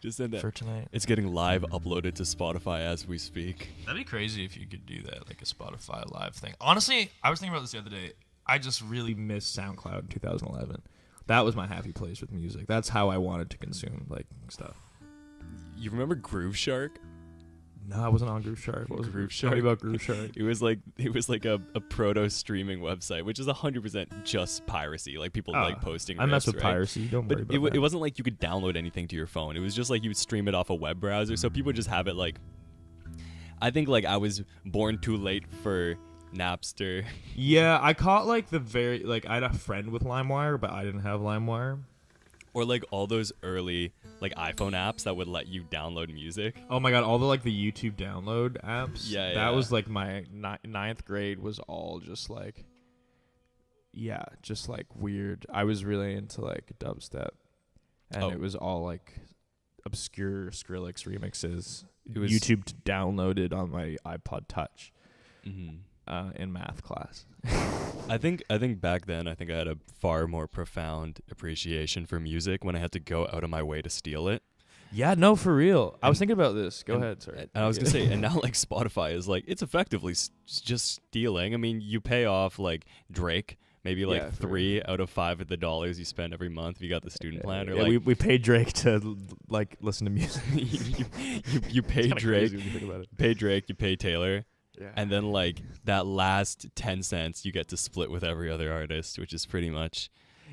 [SPEAKER 1] Just send that.
[SPEAKER 8] for tonight.
[SPEAKER 1] It's getting live uploaded to Spotify as we speak.
[SPEAKER 8] That'd be crazy if you could do that, like a Spotify live thing. Honestly, I was thinking about this the other day.
[SPEAKER 2] I just really miss SoundCloud in 2011. That was my happy place with music. That's how I wanted to consume like stuff.
[SPEAKER 1] You remember Groove Shark?
[SPEAKER 2] No, I wasn't on Groove Shark. What was
[SPEAKER 1] Groove
[SPEAKER 2] Tell me
[SPEAKER 1] Shark?
[SPEAKER 2] about Groove Shark.
[SPEAKER 1] It was like a proto streaming website, which is 100% just piracy. Like people like posting.
[SPEAKER 2] I mess
[SPEAKER 1] riffs,
[SPEAKER 2] with
[SPEAKER 1] right?
[SPEAKER 2] piracy. Don't
[SPEAKER 1] But
[SPEAKER 2] worry about
[SPEAKER 1] it wasn't like you could download anything to your phone. It was just like you would stream it off a web browser. So people just have it like. I think like I was born too late for Napster.
[SPEAKER 2] Yeah, I caught like I had a friend with LimeWire, but I didn't have LimeWire.
[SPEAKER 1] Or like all those early like iPhone apps that would let you download music.
[SPEAKER 2] Oh my god, all the like the YouTube download apps.
[SPEAKER 1] Yeah,
[SPEAKER 2] that was like my ninth grade was all just like, yeah, just like weird. I was really into like dubstep, and it was all like obscure Skrillex remixes.
[SPEAKER 1] It was
[SPEAKER 2] YouTube downloaded on my iPod Touch
[SPEAKER 1] Mm-hmm.
[SPEAKER 2] in math class.
[SPEAKER 1] I think back then I had a far more profound appreciation for music when I had to go out of my way to steal it.
[SPEAKER 2] Yeah, no, for real. I was thinking about this. Go ahead, sorry.
[SPEAKER 1] And I was gonna say, and now like Spotify is like it's effectively just stealing. I mean, you pay off like Drake. Maybe like 3 out of 5 of the dollars you spend every month if you got the student plan. Or like
[SPEAKER 2] we paid Drake to like listen to music.
[SPEAKER 1] you pay Drake,
[SPEAKER 2] Pay
[SPEAKER 1] Drake, you pay Taylor, and then like that last 10 cents you get to split with every other artist, which is pretty much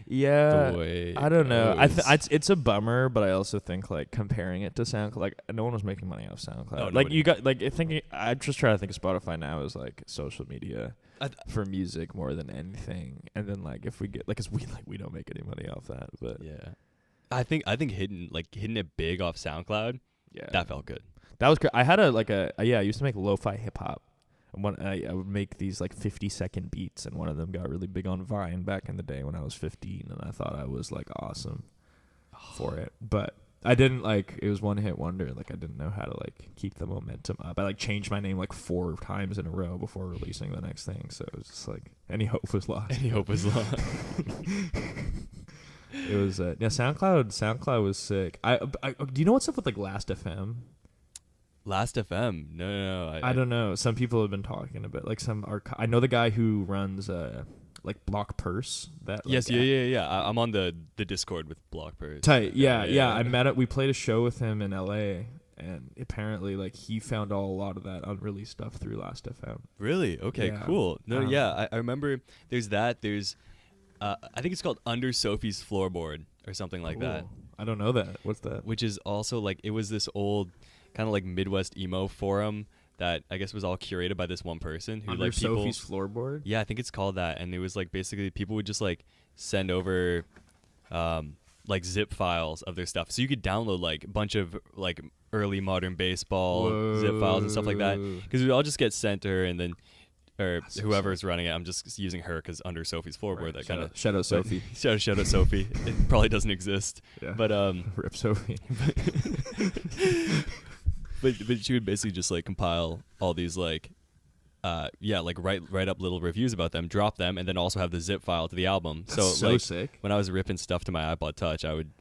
[SPEAKER 1] the way
[SPEAKER 2] I don't know.
[SPEAKER 1] it's
[SPEAKER 2] a bummer, but I also think like comparing it to SoundCloud, like no one was making money off SoundCloud.
[SPEAKER 1] No,
[SPEAKER 2] like
[SPEAKER 1] nobody.
[SPEAKER 2] you got like thinking. I'm just trying to think of Spotify now as like social media for music more than anything. And then like if we get like, cause we don't make any money off that, but
[SPEAKER 1] yeah. I think hitting it big off SoundCloud.
[SPEAKER 2] Yeah,
[SPEAKER 1] that felt good.
[SPEAKER 2] That was great. I had I used to make lo-fi hip hop. And I would make these like 50-second beats, and one of them got really big on Vine back in the day when I was 15, and I thought I was like awesome for it. But I didn't it was one hit wonder. Like I didn't know how to like keep the momentum up. I like changed my name like 4 times in a row before releasing the next thing. So it was just like any hope was lost.
[SPEAKER 1] Any hope was lost.
[SPEAKER 2] It was yeah. SoundCloud was sick. I do you know what's up with like Last FM?
[SPEAKER 1] Last FM? No.
[SPEAKER 2] I don't know. Some people have been talking about like I know the guy who runs like Block Purse. That like,
[SPEAKER 1] yes, yeah. I'm on the Discord with Block Purse.
[SPEAKER 2] Tight, yeah. I met it. We played a show with him in LA, and apparently like he found a lot of that unreleased stuff through Last FM.
[SPEAKER 1] Really? Okay,
[SPEAKER 2] Yeah.
[SPEAKER 1] cool. No, I remember. There's that. There's I think it's called Under Sophie's Floorboard or something like that.
[SPEAKER 2] I don't know that. What's that?
[SPEAKER 1] Which is also like it was this old kind of like Midwest emo forum that I guess was all curated by this one person who
[SPEAKER 2] Under
[SPEAKER 1] like people.
[SPEAKER 2] Sophie's Floorboard.
[SPEAKER 1] Yeah, I think it's called that, and it was like basically people would just like send over like zip files of their stuff, so you could download like a bunch of like early modern baseball zip files and stuff like that, because we all just get sent to her, and then or whoever's running it, I'm just using her because Under Sophie's Floorboard,
[SPEAKER 2] Right.
[SPEAKER 1] that kind of
[SPEAKER 2] Shout out Sophie.
[SPEAKER 1] shout out Sophie. It probably doesn't exist,
[SPEAKER 2] Yeah.
[SPEAKER 1] but
[SPEAKER 2] Rip Sophie.
[SPEAKER 1] but she would basically just like compile all these like like write up little reviews about them, drop them, and then also have the zip file to the album.
[SPEAKER 2] That's so
[SPEAKER 1] like
[SPEAKER 2] sick.
[SPEAKER 1] when I was ripping stuff to my iPod Touch, I would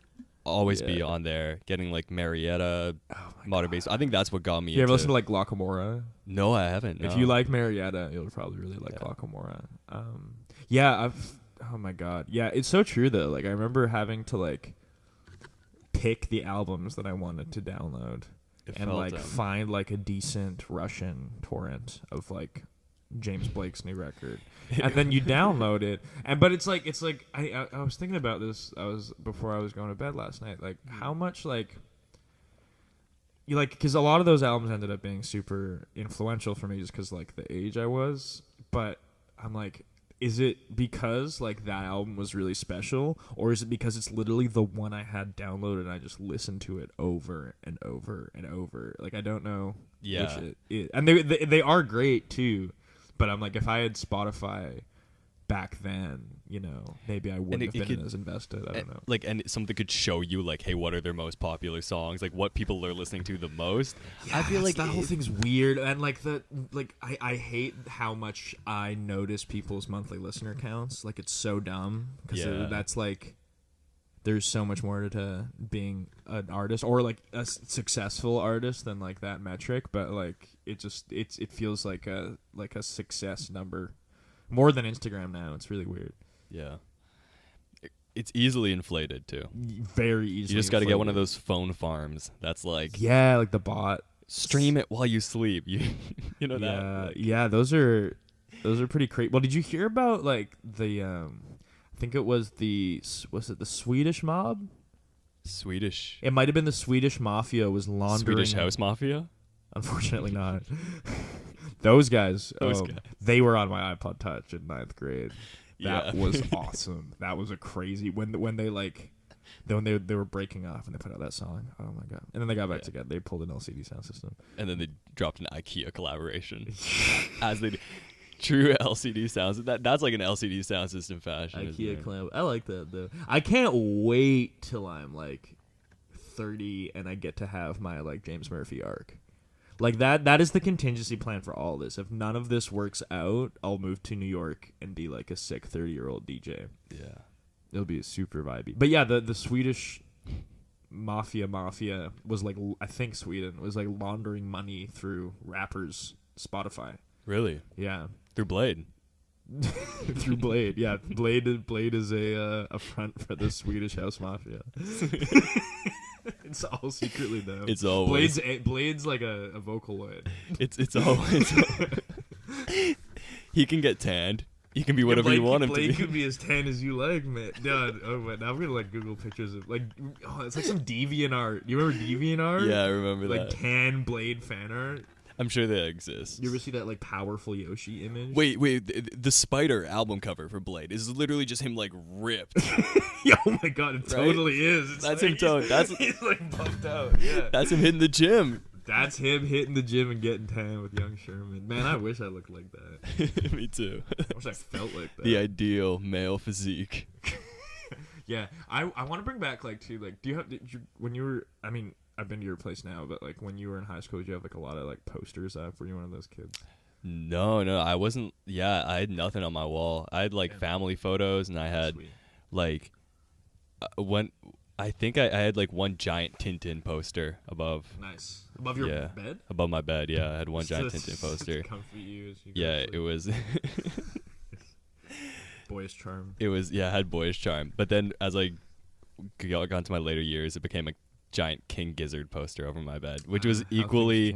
[SPEAKER 1] always be
[SPEAKER 2] Yeah.
[SPEAKER 1] on there getting like Marietta, modern bass. I think that's what got me
[SPEAKER 2] You ever
[SPEAKER 1] into
[SPEAKER 2] listen to like Glockamora?
[SPEAKER 1] No, I haven't.
[SPEAKER 2] If
[SPEAKER 1] no.
[SPEAKER 2] you like Marietta, you'll probably really like Glockamora. Oh my god. Yeah, it's so true though. Like I remember having to like pick the albums that I wanted to download and like find like a decent Russian torrent of like James Blake's new record. And then you download it. But it's like I was thinking about this before I was going to bed last night, like how much like you like, because a lot of those albums ended up being super influential for me just because like the age I was, but I'm like, is it because like that album was really special, or is it because it's literally the one I had downloaded and I just listened to it over and over and over? Like I don't know which it is. And they are great too, but I'm like, if I had Spotify back then, you know, maybe I wouldn't have been as invested. I don't know.
[SPEAKER 1] Like, and something could show you like, hey, what are their most popular songs? Like, what people are listening to the most.
[SPEAKER 2] Yeah,
[SPEAKER 1] I feel like
[SPEAKER 2] that whole thing's weird, and like I hate how much I notice people's monthly listener counts. Like, it's so dumb because that's like, there's so much more to being an artist or like a successful artist than like that metric. But like, it feels like a success number. More than Instagram now. It's really weird.
[SPEAKER 1] Yeah. It's easily inflated, too.
[SPEAKER 2] Very easily.
[SPEAKER 1] You just got to get one of those phone farms that's like...
[SPEAKER 2] Yeah, like the bot.
[SPEAKER 1] Stream it while you sleep. You know that?
[SPEAKER 2] Like, yeah, those are pretty crazy. Well, did you hear about like the... I think it was the Swedish mob?
[SPEAKER 1] Swedish?
[SPEAKER 2] It might have been the Swedish mafia was laundering...
[SPEAKER 1] Swedish House Mafia?
[SPEAKER 2] Unfortunately not. Those guys, they were on my iPod Touch in 9th grade. That was awesome. That was a crazy when they were breaking off and they put out that song. Oh my god! And then they got back together. They pulled an LCD sound system,
[SPEAKER 1] and then they dropped an IKEA collaboration. As they do. True LCD sounds. That's like an LCD sound system fashion.
[SPEAKER 2] IKEA collab. I like that though. I can't wait till I'm like 30 and I get to have my like James Murphy arc. Like that is the contingency plan for all this. If none of this works out, I'll move to New York and be like a sick 30-year-old DJ.
[SPEAKER 1] Yeah.
[SPEAKER 2] It'll be super vibey. But yeah, the Swedish mafia was like, I think Sweden was like laundering money through rappers' Spotify.
[SPEAKER 1] Really?
[SPEAKER 2] Yeah.
[SPEAKER 1] Through Blade.
[SPEAKER 2] Through Blade, yeah. Blade is a front for the Swedish House Mafia. It's all secretly though.
[SPEAKER 1] It's always
[SPEAKER 2] Blade's like a Vocaloid.
[SPEAKER 1] It's always he can get tanned. He can be whatever you want him to be.
[SPEAKER 2] Blade could be as tan as you like, man. God, oh man, now I'm gonna like Google pictures of like, it's like some DeviantArt. You remember DeviantArt?
[SPEAKER 1] Yeah, I remember
[SPEAKER 2] like,
[SPEAKER 1] that.
[SPEAKER 2] Like tan Blade fan art.
[SPEAKER 1] I'm sure that exists.
[SPEAKER 2] You ever see that like powerful Yoshi image?
[SPEAKER 1] Wait, the Spider album cover for Blade is literally just him like ripped.
[SPEAKER 2] Yeah, oh my god, it totally is. It's
[SPEAKER 1] that's
[SPEAKER 2] like,
[SPEAKER 1] him toned. That's
[SPEAKER 2] he's like buffed out. Yeah,
[SPEAKER 1] that's him hitting the gym.
[SPEAKER 2] That's him hitting the gym and getting tan with young Sherman. Man, I wish I looked like that.
[SPEAKER 1] Me too.
[SPEAKER 2] I wish I felt like that.
[SPEAKER 1] The ideal male physique.
[SPEAKER 2] Yeah, I want to bring back like too like when you were, I mean, I've been to your place now, but like when you were in high school, did you have like a lot of like posters up? Were you one of those kids?
[SPEAKER 1] No, I wasn't. Yeah, I had nothing on my wall. I had like family photos, and I had like when I think I had like one giant Tintin poster above.
[SPEAKER 2] Nice. Above your bed?
[SPEAKER 1] Above my bed, yeah. I had one giant Tintin poster.
[SPEAKER 2] Comfort you as you
[SPEAKER 1] yeah, it was.
[SPEAKER 2] Boyish charm.
[SPEAKER 1] It was, yeah, I had boyish charm. But then as I got into my later years, it became a giant King Gizzard poster over my bed, which was equally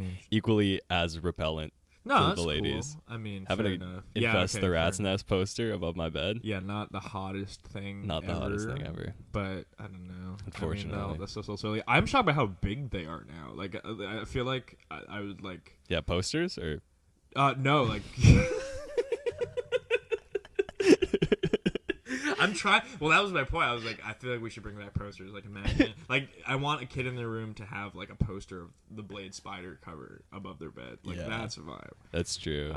[SPEAKER 1] as repellent to the ladies.
[SPEAKER 2] Cool. I mean,
[SPEAKER 1] having to infest the rat's nest poster above my bed.
[SPEAKER 2] Yeah, not the hottest thing.
[SPEAKER 1] Not the hottest thing ever.
[SPEAKER 2] But I don't know.
[SPEAKER 1] Unfortunately,
[SPEAKER 2] I mean, that's so silly. I'm shocked by how big they are now. Like, I feel like I would like.
[SPEAKER 1] Yeah, posters or.
[SPEAKER 2] No, like. I'm trying. Well, that was my point. I was like, I feel like we should bring back posters. Like, imagine, like, I want a kid in their room to have like a poster of the Blade Spider cover above their bed. Like, that's a vibe.
[SPEAKER 1] That's true.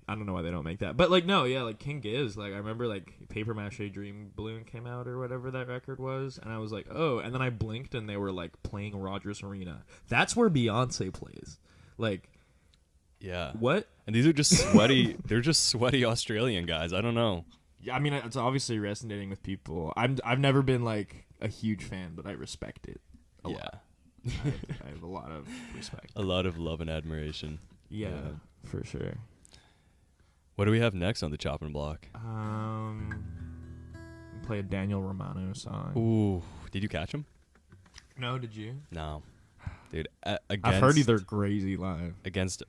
[SPEAKER 2] I don't know why they don't make that, but like, no, yeah, like King Giz. Like, I remember like Paper Mache Dream Balloon came out or whatever that record was, and I was like, oh, and then I blinked and they were like playing Rogers Arena. That's where Beyonce plays. Like,
[SPEAKER 1] yeah,
[SPEAKER 2] what?
[SPEAKER 1] And these are just sweaty. They're just sweaty Australian guys. I don't know.
[SPEAKER 2] Yeah, I mean, it's obviously resonating with people. I've never been like a huge fan, but I respect it a lot. I have a lot of respect.
[SPEAKER 1] A lot of love and admiration.
[SPEAKER 2] Yeah, for sure.
[SPEAKER 1] What do we have next on the chopping block?
[SPEAKER 2] Play a Daniel Romano song.
[SPEAKER 1] Ooh, did you catch him?
[SPEAKER 2] No, did you?
[SPEAKER 1] No, dude.
[SPEAKER 2] I've heard they're crazy live.
[SPEAKER 1] Against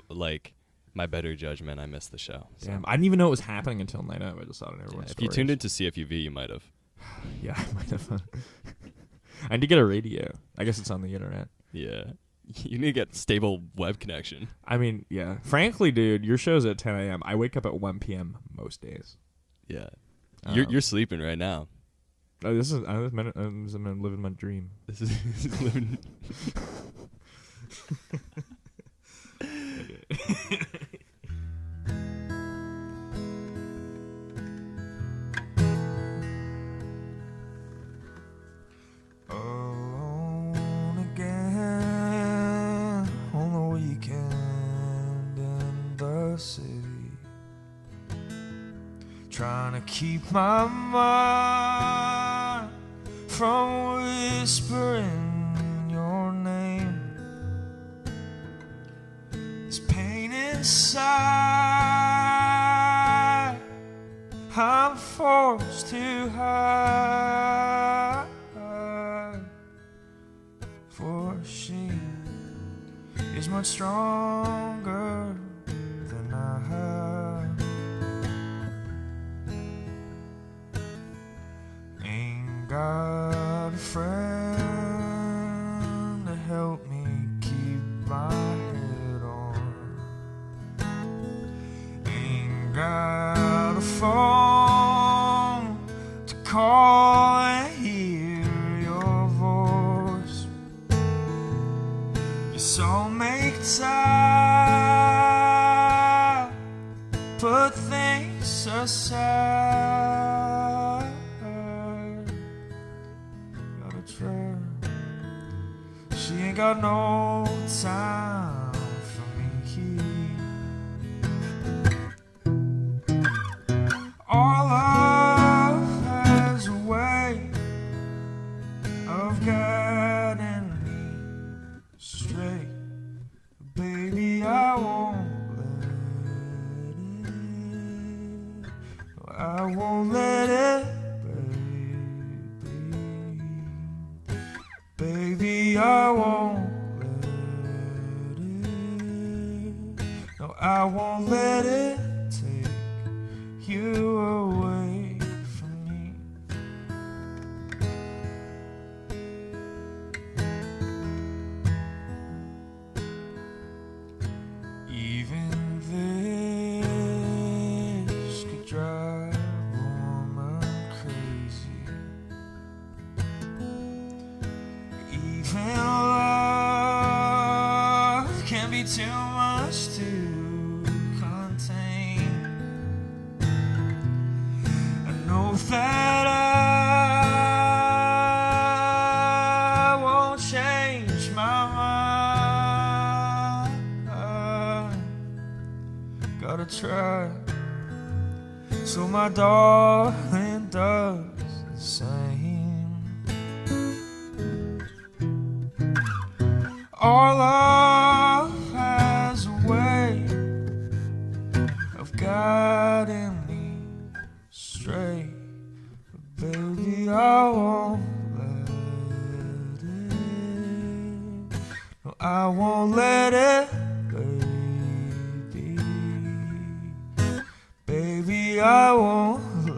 [SPEAKER 1] like my better judgment, I missed the show. So.
[SPEAKER 2] Damn, I didn't even know it was happening until night out. I just saw it in everyone's
[SPEAKER 1] If you tuned into CFUV, you might have.
[SPEAKER 2] Yeah, I might have. I need to get a radio. I guess it's on the internet.
[SPEAKER 1] Yeah. You need to get stable web connection.
[SPEAKER 2] I mean, yeah. Frankly, dude, your show's at 10 a.m. I wake up at 1 p.m. most days.
[SPEAKER 1] Yeah. You're sleeping right now.
[SPEAKER 2] Oh, I'm living my dream.
[SPEAKER 1] This is living.
[SPEAKER 9] Alone again on the weekend in the city, trying to keep my mind from whispering your name. This pain inside I'm forced to hide, for she is much stronger than I. Ain't got a friend to help me keep my head on. Ain't got a phone to call and hear your voice. You saw make time, put things aside. Gotta try. She ain't got no time for me. Our love has a way of guiding me straight. Baby, I won't let it. I won't let it, baby. Baby, I won't let it. No, I won't let it take you away from me. Even this could drive a woman crazy. Even love can be too much to contain. I know that I won't change my mind. Gotta try, so my darling does the same. Our love has a way of guiding me straight. But baby, I won't let it. No, I won't let it, baby. Baby, I won't let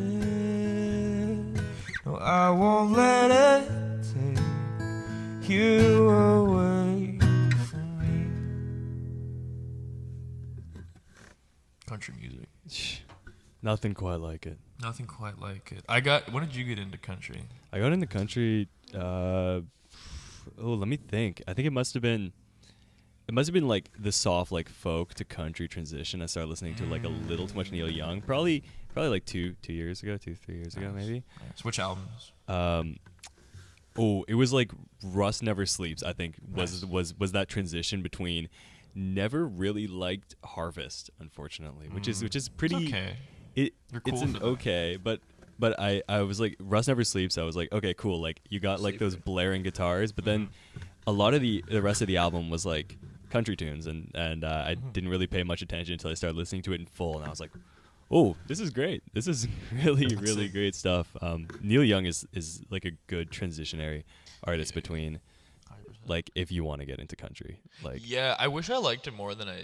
[SPEAKER 9] it. No, I won't let it take you away from me. Country music.
[SPEAKER 1] Nothing quite like it.
[SPEAKER 9] Nothing quite like it. When did you get into country?
[SPEAKER 1] I got into country. Let me think. I think it must have been like the soft like folk to country transition. I started listening to like a little too much Neil Young. Probably like 3 years ago, maybe.
[SPEAKER 9] Nice. Which albums?
[SPEAKER 1] It was like Russ Never Sleeps. I think was that transition between. Never really liked Harvest, unfortunately, which is pretty.
[SPEAKER 9] It's okay.
[SPEAKER 1] It's okay, but I was like Russ Never Sleeps. I was like, okay, cool. Like you got like those blaring guitars, but then a lot of the rest of the album was like country tunes, and I didn't really pay much attention until I started listening to it in full, and I was like, oh, this is great. This is really great stuff. Neil Young is like a good transitionary artist between. Like, if you want to get into country, like
[SPEAKER 2] yeah, I wish I liked him more than I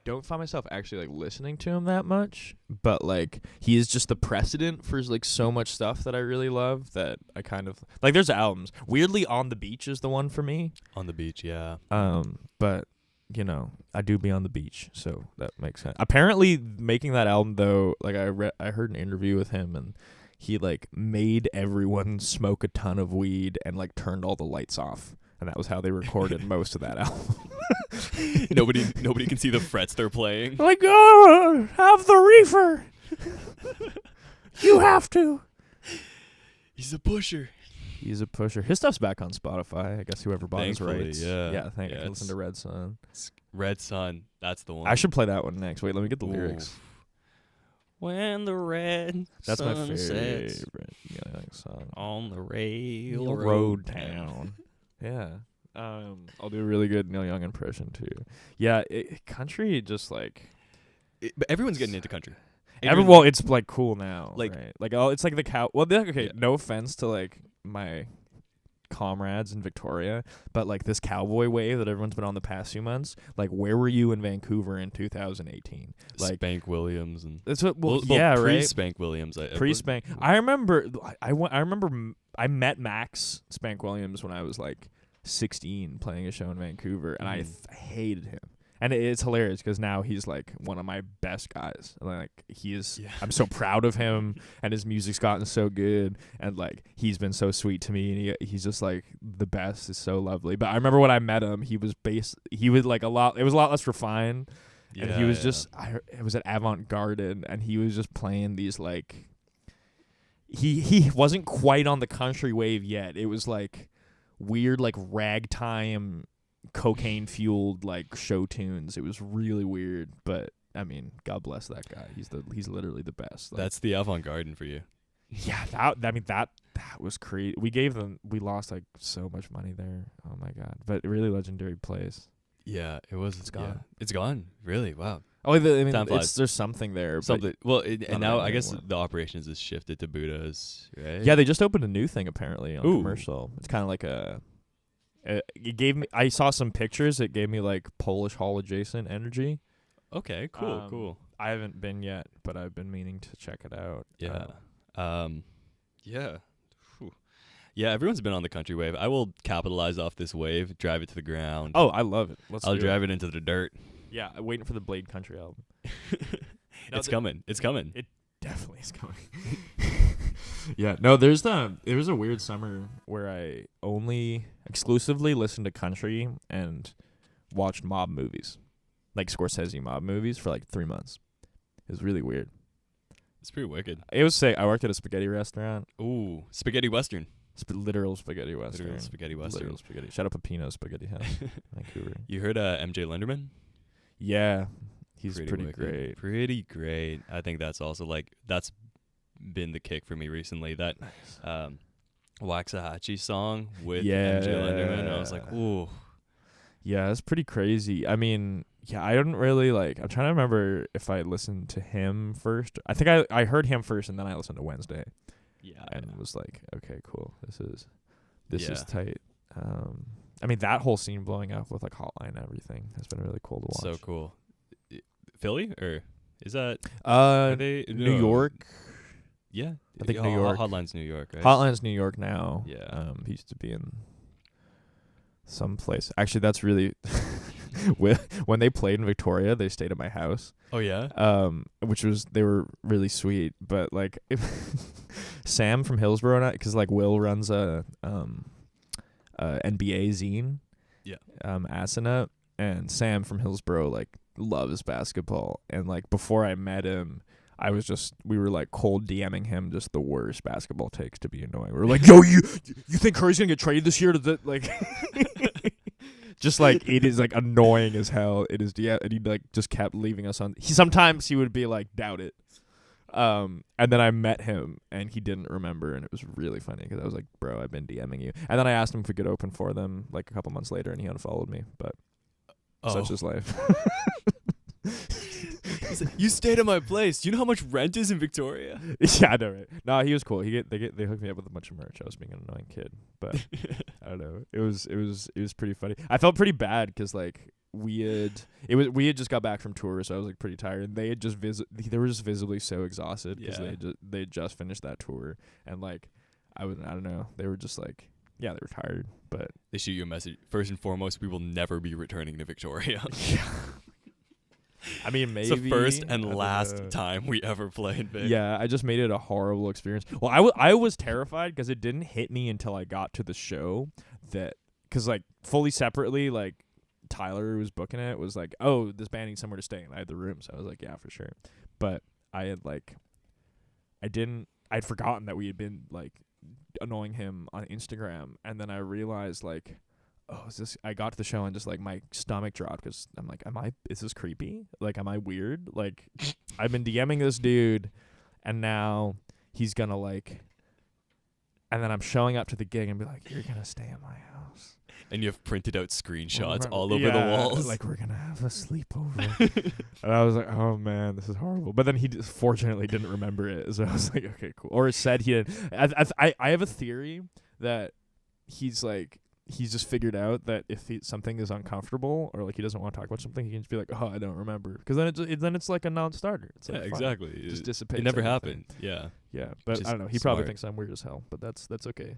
[SPEAKER 2] don't find myself actually like listening to him that much, but like he is just the precedent for like so much stuff that I really love that I kind of like. There's albums. Weirdly, On the Beach is the one for me.
[SPEAKER 1] On the Beach, yeah.
[SPEAKER 2] But you know, I do be on the beach, so that makes sense. Apparently, making that album though, like I heard an interview with him and. He like made everyone smoke a ton of weed and like turned all the lights off, and that was how they recorded most of that album.
[SPEAKER 1] Nobody can see the frets they're playing.
[SPEAKER 2] Like, oh, have the reefer. You have to.
[SPEAKER 1] He's a pusher.
[SPEAKER 2] He's a pusher. His stuff's back on Spotify. I guess whoever bought his
[SPEAKER 1] Thankfully,
[SPEAKER 2] rights.
[SPEAKER 1] yeah.
[SPEAKER 2] Thank you. Listen to Red Sun.
[SPEAKER 1] Red Sun. That's the one.
[SPEAKER 2] I should play that one next. Wait, let me get the lyrics.
[SPEAKER 1] When the red
[SPEAKER 2] That's my
[SPEAKER 1] sun
[SPEAKER 2] favorite
[SPEAKER 1] sets
[SPEAKER 2] song.
[SPEAKER 1] on the
[SPEAKER 2] Railroad Town. Yeah. I'll do a really good Neil Young impression too. Yeah, country just like
[SPEAKER 1] but everyone's getting into country.
[SPEAKER 2] Well, it's like cool now,
[SPEAKER 1] like
[SPEAKER 2] right? Like it's like the cow. Well, okay, yeah. No offense to like my comrades in Victoria, but like this cowboy wave that everyone's been on the past few months, like where were you in Vancouver in 2018? Like
[SPEAKER 1] Spank Williams and
[SPEAKER 2] that's what.
[SPEAKER 1] Well,
[SPEAKER 2] yeah,
[SPEAKER 1] pre
[SPEAKER 2] right.
[SPEAKER 1] Spank Williams.
[SPEAKER 2] Pre-Spank. I remember. I remember. I met Max Spank Williams when I was like 16, playing a show in Vancouver, and I hated him. And it's hilarious because now he's like one of my best guys. Like I'm so proud of him, and his music's gotten so good, and like he's been so sweet to me, and he's just like the best. Is so lovely. But I remember when I met him, he was like a lot. It was a lot less refined, and he was just. It was at Avant Garden, and he was just playing these like. He wasn't quite on the country wave yet. It was like weird, like ragtime. Cocaine fueled like show tunes. It was really weird, but I mean, God bless that guy. He's literally the best. Like,
[SPEAKER 1] that's the Avant Garden for you.
[SPEAKER 2] Yeah, that was crazy. We lost like so much money there. Oh my God, but really legendary place.
[SPEAKER 1] Yeah, it was.
[SPEAKER 2] It's gone.
[SPEAKER 1] Yeah. It's gone. Really? Wow.
[SPEAKER 2] Oh, I mean, there's something there.
[SPEAKER 1] Something. Well, and now I guess the operations is shifted to Buddha's, right?
[SPEAKER 2] Yeah, they just opened a new thing apparently on commercial. It's kind of like a. It gave me. I saw some pictures. It gave me like Polish Hall adjacent energy.
[SPEAKER 1] Okay, cool.
[SPEAKER 2] I haven't been yet, but I've been meaning to check it out.
[SPEAKER 1] Yeah. Yeah. Whew. Yeah, everyone's been on the country wave. I will capitalize off this wave, drive it to the ground.
[SPEAKER 2] Oh, I love it.
[SPEAKER 1] I'll drive it into the dirt.
[SPEAKER 2] Yeah, I'm waiting for the Blade Country album.
[SPEAKER 1] It's coming. It's coming.
[SPEAKER 2] It definitely is coming. Yeah, no, there was a weird summer where I only exclusively listened to country and watched mob movies, like Scorsese mob movies for like 3 months. It was really weird.
[SPEAKER 1] It's pretty wicked.
[SPEAKER 2] It was sick. I worked at a spaghetti restaurant.
[SPEAKER 1] Ooh, spaghetti western.
[SPEAKER 2] Literal spaghetti western.
[SPEAKER 1] Literal spaghetti western.
[SPEAKER 2] Literal spaghetti. Shout out Pepino Spaghetti House, Vancouver.
[SPEAKER 1] You heard MJ Linderman?
[SPEAKER 2] Yeah, he's pretty great.
[SPEAKER 1] Pretty great. I think that's also like that's been the kick for me recently. That Waxahachie song with
[SPEAKER 10] Yeah.
[SPEAKER 1] MJ Lenderman. I was like, ooh.
[SPEAKER 10] Yeah, it's pretty crazy. I mean, yeah, I didn't really I'm trying to remember if I listened to him first. I think I heard him first, and then I listened to Wednesday.
[SPEAKER 1] Yeah.
[SPEAKER 10] And was like, okay, cool. This is
[SPEAKER 1] Yeah.
[SPEAKER 10] tight. I mean, that whole scene blowing up with like Hotline and everything has been really cool to watch.
[SPEAKER 1] So cool. Philly or is that?
[SPEAKER 10] Uh,
[SPEAKER 1] Are they
[SPEAKER 10] New York.
[SPEAKER 1] Yeah,
[SPEAKER 10] I think New York.
[SPEAKER 1] Hotline's New York, right?
[SPEAKER 10] Hotline's New York now.
[SPEAKER 1] Yeah.
[SPEAKER 10] He used to be in some place. Actually, that's really when they played in Victoria, they stayed at my house.
[SPEAKER 1] Oh yeah.
[SPEAKER 10] They were really sweet. But like, Sam from Hillsboro, because like Will runs a NBA zine.
[SPEAKER 1] Yeah.
[SPEAKER 10] Asana, and Sam from Hillsboro like loves basketball, and like before I met him, we were like cold DMing him just the worst basketball takes to be annoying. We were like, yo, you think Curry's gonna get traded this year to the like just like it is like annoying as hell. It is and he like just kept leaving us on. Sometimes he would be like, doubt it. And then I met him and he didn't remember, and it was really funny because I was like, bro, I've been DMing you. And then I asked him if we could open for them like a couple months later, and he unfollowed me, but such is life.
[SPEAKER 1] You stayed at my place. Do you know how much rent is in Victoria?
[SPEAKER 10] Yeah, I know, right? No, he was cool. They hooked me up with a bunch of merch. I was being an annoying kid, but I don't know. It was pretty funny. I felt pretty bad because like we had just got back from tour, so I was like pretty tired, and they had just they were just visibly so exhausted because they had just finished that tour, and like I don't know, they were just like, yeah, they were tired, but
[SPEAKER 1] they shoot you a message. First and foremost, we will never be returning to Victoria.
[SPEAKER 10] I mean, maybe
[SPEAKER 1] it's the first and last time we ever play in Vic.
[SPEAKER 10] Yeah, I just made it a horrible experience. Well, I was terrified because it didn't hit me until I got to the show because like fully separately, like Tyler, who was booking it, was like, oh, this band needs somewhere to stay, and I had the room, so I was like, yeah, for sure. But I'd forgotten that we had been like annoying him on Instagram, and then I realized like, oh, I got to the show and just like my stomach dropped because I'm like, is this creepy? Like, am I weird? Like, I've been DMing this dude, and now he's gonna like, and then I'm showing up to the gig and be like, you're gonna stay at my house.
[SPEAKER 1] And you have printed out screenshots all over the walls.
[SPEAKER 10] Like, we're going to have a sleepover. And I was like, oh, man, this is horrible. But then he fortunately didn't remember it. So I was like, okay, cool. Or said he did. I have a theory that he's just figured out that if something is uncomfortable or like he doesn't want to talk about something, he can just be like, oh, I don't remember. Because then it's like a non-starter. It's like,
[SPEAKER 1] exactly.
[SPEAKER 10] It just dissipates.
[SPEAKER 1] It never
[SPEAKER 10] everything.
[SPEAKER 1] happened. Yeah.
[SPEAKER 10] Yeah, but I don't know. He probably thinks I'm weird as hell, but that's okay.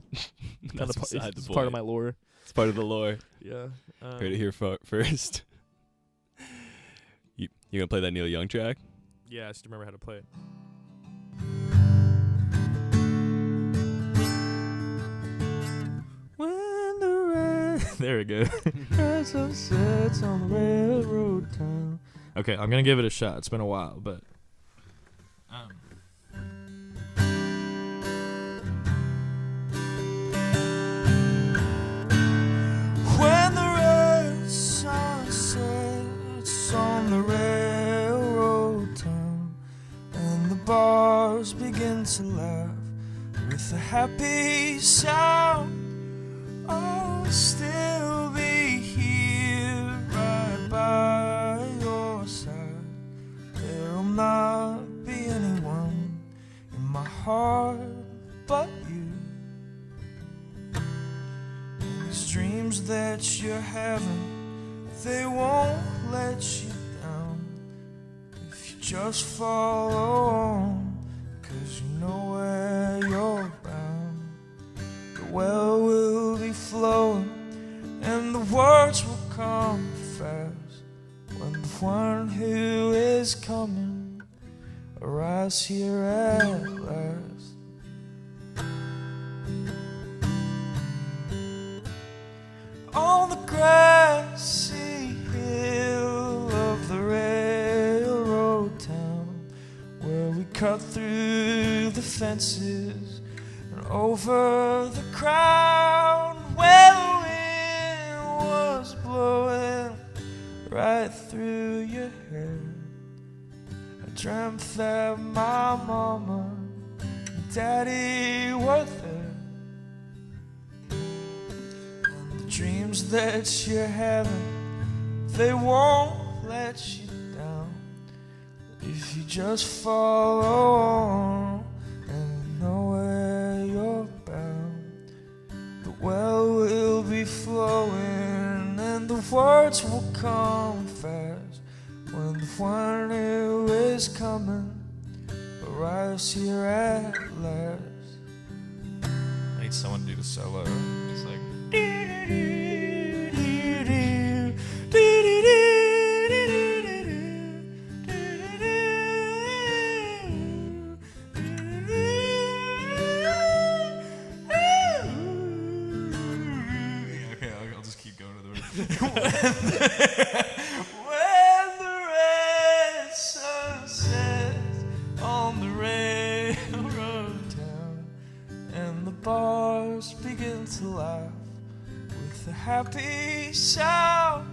[SPEAKER 10] It's part of my lore.
[SPEAKER 1] It's part of the lore.
[SPEAKER 10] Yeah.
[SPEAKER 1] Heard it here first. You gonna play that Neil Young track?
[SPEAKER 10] Yeah, I just remember how to play it. When the there we go. Sunsets on the railroad town. Okay, I'm gonna give it a shot. It's been a while, but
[SPEAKER 9] when the red sun sets on the railroad town and the bars begin to laugh with a happy sound, I'll still be here right by your side. There'll not be anyone in my heart but you. These dreams that you're having, they won't let you down if you just follow on, 'cause you know where you're bound. The well will be flowing and the words will come fast when the one who is coming arrives here at last. On the grassy hill of the railroad town, where we cut through the fences and over the crowd, where the wind was blowing right through your hair. I dreamt that my mama and daddy were there. dreams that you're having, they won't let you down if you just follow on and know where you're bound. The well will be flowing and the words will come fast when the one who is coming arrives here at last.
[SPEAKER 8] I need someone to do the solo. It's like okay, I'll just keep going to the
[SPEAKER 9] When the red sun sets on the railroad town and the bars begin to laugh with a happy sound,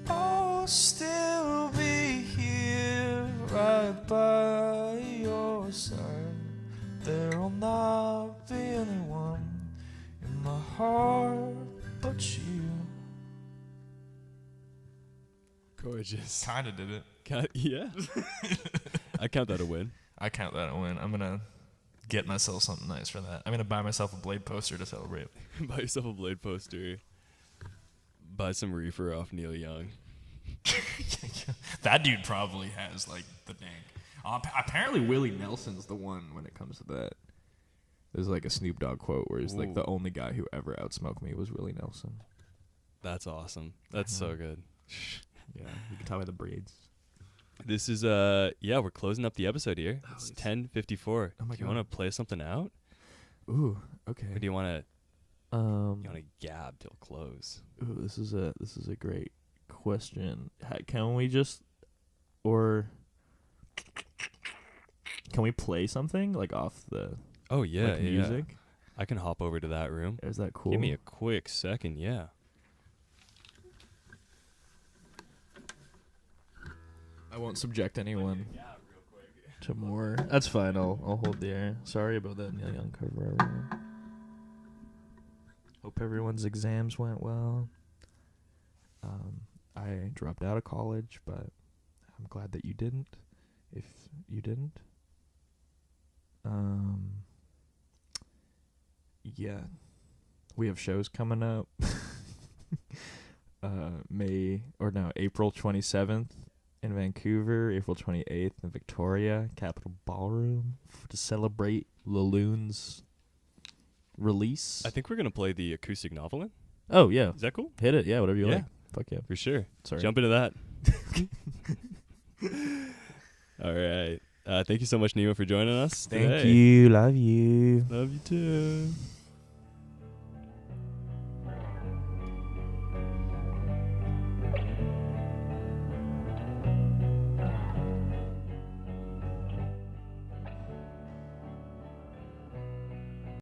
[SPEAKER 9] I'll still be here right by your side. There'll not be anyone in my heart but you.
[SPEAKER 1] Gorgeous.
[SPEAKER 8] Kinda did it.
[SPEAKER 1] Yeah. I count that a win.
[SPEAKER 8] I count that a win. I'm gonna get myself something nice for that. I'm gonna buy myself a Blade poster to celebrate.
[SPEAKER 1] Buy yourself a Blade poster. Buy some reefer off Neil Young.
[SPEAKER 8] That dude probably has like the dank.
[SPEAKER 10] Apparently Willie Nelson's the one when it comes to that. There's like a Snoop Dogg quote where he's like, the only guy who ever outsmoked me was Willie Nelson.
[SPEAKER 1] That's awesome. That's so good.
[SPEAKER 10] Yeah, you can tell by the braids.
[SPEAKER 1] This is we're closing up the episode here. It's 10:54.
[SPEAKER 10] Oh my
[SPEAKER 1] do you
[SPEAKER 10] God.
[SPEAKER 1] want to play something out?
[SPEAKER 10] Ooh, okay.
[SPEAKER 1] Or do you want to gab till close?
[SPEAKER 10] Ooh, this is a great question. Can we just can we play something like off the music?
[SPEAKER 1] I can hop over to that room.
[SPEAKER 10] Is that cool?
[SPEAKER 1] Give me a quick second, yeah.
[SPEAKER 10] I won't subject anyone to more. That's fine. I'll hold the air. Sorry about that, Neil Young cover, everyone. Hope everyone's exams went well. I dropped out of college, but I'm glad that you didn't. If you didn't, yeah, we have shows coming up. April 27th in Vancouver, April 28th in Victoria, Capital Ballroom to celebrate Lune's release.
[SPEAKER 1] I think we're going to play the acoustic novel.
[SPEAKER 10] Oh, yeah.
[SPEAKER 1] Is that cool?
[SPEAKER 10] Hit it. Yeah, whatever you
[SPEAKER 1] Yeah.
[SPEAKER 10] like. Fuck yeah.
[SPEAKER 1] For sure.
[SPEAKER 10] Sorry.
[SPEAKER 1] Jump into that. All right. Thank you so much, Nima, for joining us
[SPEAKER 10] Thank
[SPEAKER 1] today.
[SPEAKER 10] you. Love you.
[SPEAKER 1] Love you too.